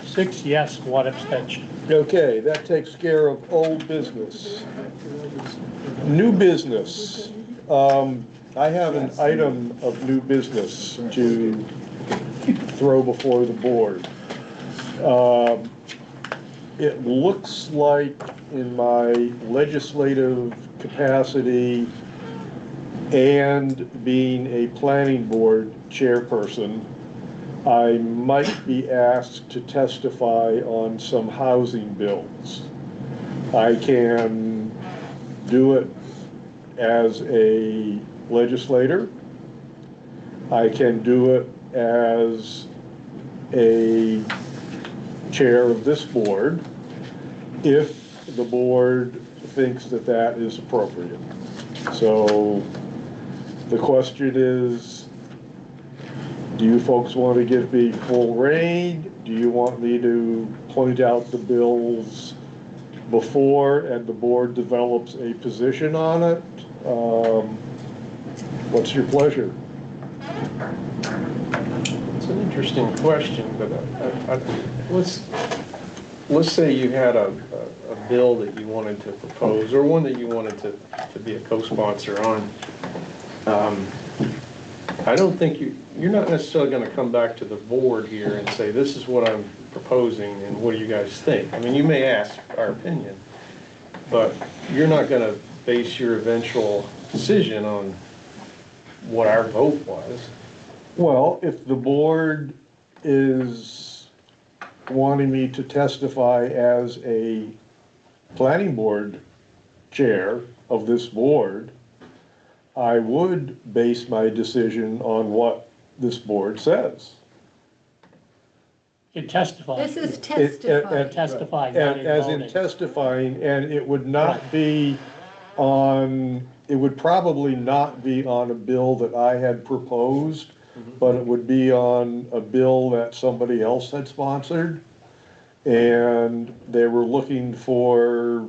6 yes, 1 abstention. Okay, that takes care of old business. New business. I have an item of new business to throw before the board. It looks like in my legislative capacity and being a planning board chairperson, I might be asked to testify on some housing bills. I can do it as a legislator. I can do it as a chair of this board, if the board thinks that that is appropriate. So the question is, do you folks want to give me full rein? Do you want me to point out the bills before and the board develops a position on it? What's your pleasure? It's an interesting question, but let's say you had a bill that you wanted to propose, or one that you wanted to be a co-sponsor on. I don't think you're not necessarily gonna come back to the board here and say, this is what I'm proposing, and what do you guys think? I mean, you may ask our opinion, but you're not gonna base your eventual decision on what our vote was. Well, if the board is wanting me to testify as a planning board chair of this board, I would base my decision on what this board says. You testify. This is It- testifying. Testifying, not And in as in voting. testifying, and it would not be on, it would probably not be on a bill that I had proposed, but it would be on a bill that somebody else had sponsored. And they were looking for,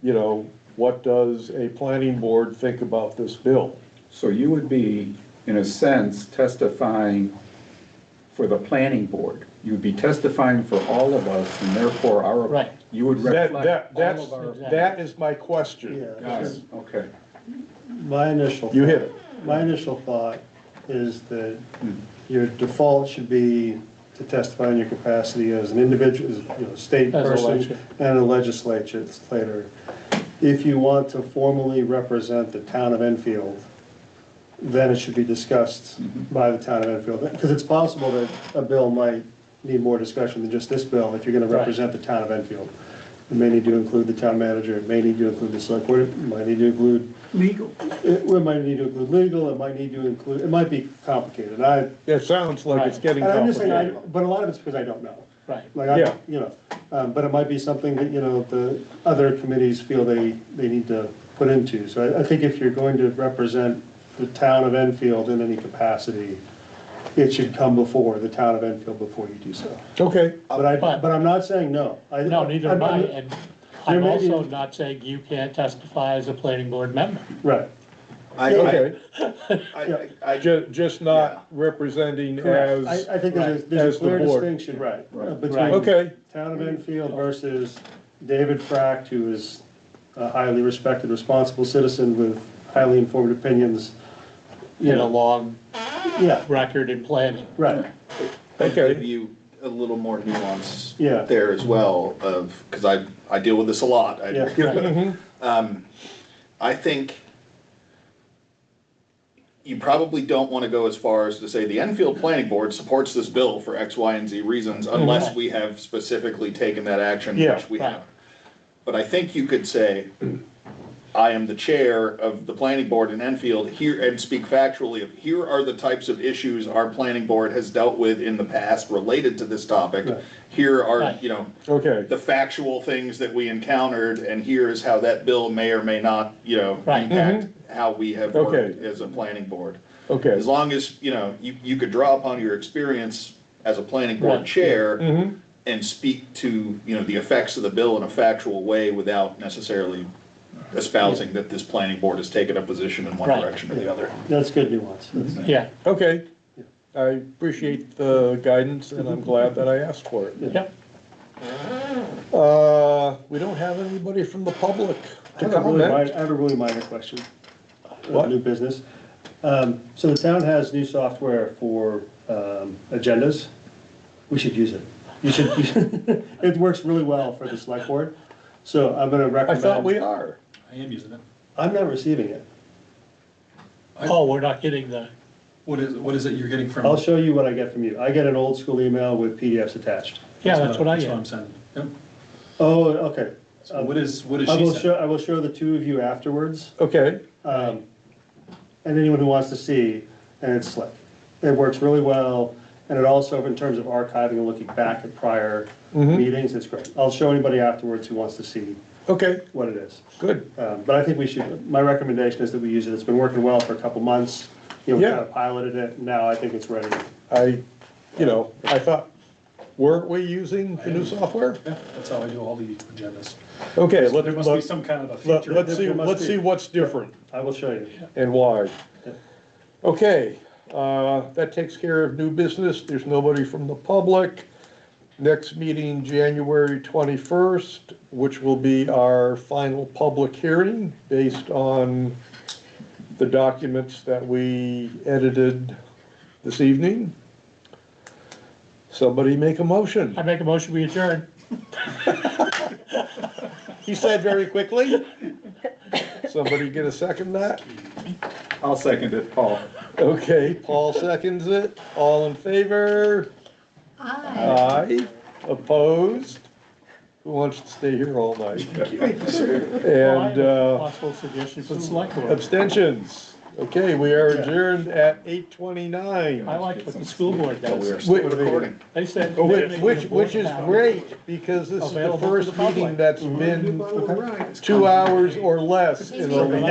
you know, what does a planning board think about this bill? So you would be, in a sense, testifying for the planning board. You would be testifying for all of us, and therefore our. Right. You would reflect That's, all of our. that is my question. Yeah, Got it, okay. my initial. You hit it. My initial thought is that your default should be to testify in your capacity as an individual, as, you know, state As a person legislator. and a legislator. If you want to formally represent the town of Enfield, then it should be discussed by the town of Enfield. Because it's possible that a bill might need more discussion than just this bill if you're gonna Right. represent the town of Enfield. It may need to include the town manager, it may need to include the select board, it might need to include, Legal. it might need to include legal, it might need to include, it might be complicated. It sounds like it's getting And I'm just saying, complicated. but a lot of it's because I don't know. Right. Like, Yeah. you know, but it might be something that, you know, the other committees feel they need to put into. So I think if you're going to represent the town of Enfield in any capacity, it should come before the town of Enfield before you do so. Okay, But I'm not saying no. No, neither am I, and There I'm may be- also not saying you can't testify as a planning board member. Right. okay. Just Yeah. not representing as, I think Right. there's As a the clear board. distinction, right, Right. between okay, town of Enfield versus David Fract, who is a highly respected, responsible citizen with highly informed opinions. You In a know, long yeah, record in planning. right, I'd Okay. give you a little more nuance Yeah. there as well of, because I deal with this a lot. Yeah. I think you probably don't want to go as far as to say the Enfield Planning Board supports this bill for X, Y, and Z reasons unless we have specifically taken that action, Yeah. which we Right. have. But I think you could say, I am the chair of the planning board in Enfield here and speak factually of here are the types of issues our planning board has dealt with in the past related to this topic. Right. Here are, Right. you know, okay, the factual things that we encountered, and here is how that bill may or may not, you know, Right. impact how we have worked Okay. as a planning board. okay. As long as, you know, you could draw upon your experience as a planning board Right. chair Mhm. and speak to, you know, the effects of the bill in a factual way without necessarily espousing that this planning board has taken a position in one Right. direction or the other. that's good nuance. That's- Yeah, Okay, I appreciate the guidance and I'm glad that I asked for it. yep. We don't have anybody from the public I to have a really comment. I have a really minor question. What? New business. So the town has new software for agendas. We should use it. You should, it works really well for the select board. So I'm gonna I recommend. thought we are. I am using it. I'm not receiving it. Oh, we're not getting the, What is it you're getting from? I'll show you what I get from you. I get an old school email with PDFs attached. yeah, that's what I That's what I'm get. sending. Yep. Oh, okay. So what is I she will saying? show, I will show the two of you afterwards, Okay, and anyone who wants to see, and it's slick. It works really well, and it also, in terms of archiving and looking back at prior meetings, it's great. I'll show anybody afterwards who wants to see okay, what it is. good. But I think we should, my recommendation is that we use it. It's been working well for a couple months. You know, we Yeah. kind of piloted it, now I think it's ready. I thought, weren't we using the new software? Yeah, that's how I do all the agendas. Okay, There must be some kind of a feature. let's see what's different I will show you. and why. Okay, that takes care of new business. There's nobody from the public. Next meeting, January 21st, which will be our final public hearing based on the documents that we edited this evening. Somebody make a motion. I make a motion, we adjourn. He said very quickly. Somebody get a second that? I'll second it, Paul. Okay, Paul seconds it. All in favor? Aye. Aye. Opposed? Who wants to stay here all night? And Possible suggestion for the select board. abstentions? Okay, we are adjourned at 8:29. I like what the school board But we are does. still recording. They said. Which is great, because this is the Available to first the public. meeting that's been 2 hours or less in a long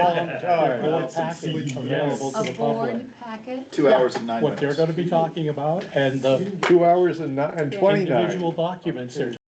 time. Board package available to A the public. board packet? 2 hours and 9 What they're minutes. gonna be talking about and the 2 hours and 29. individual documents they're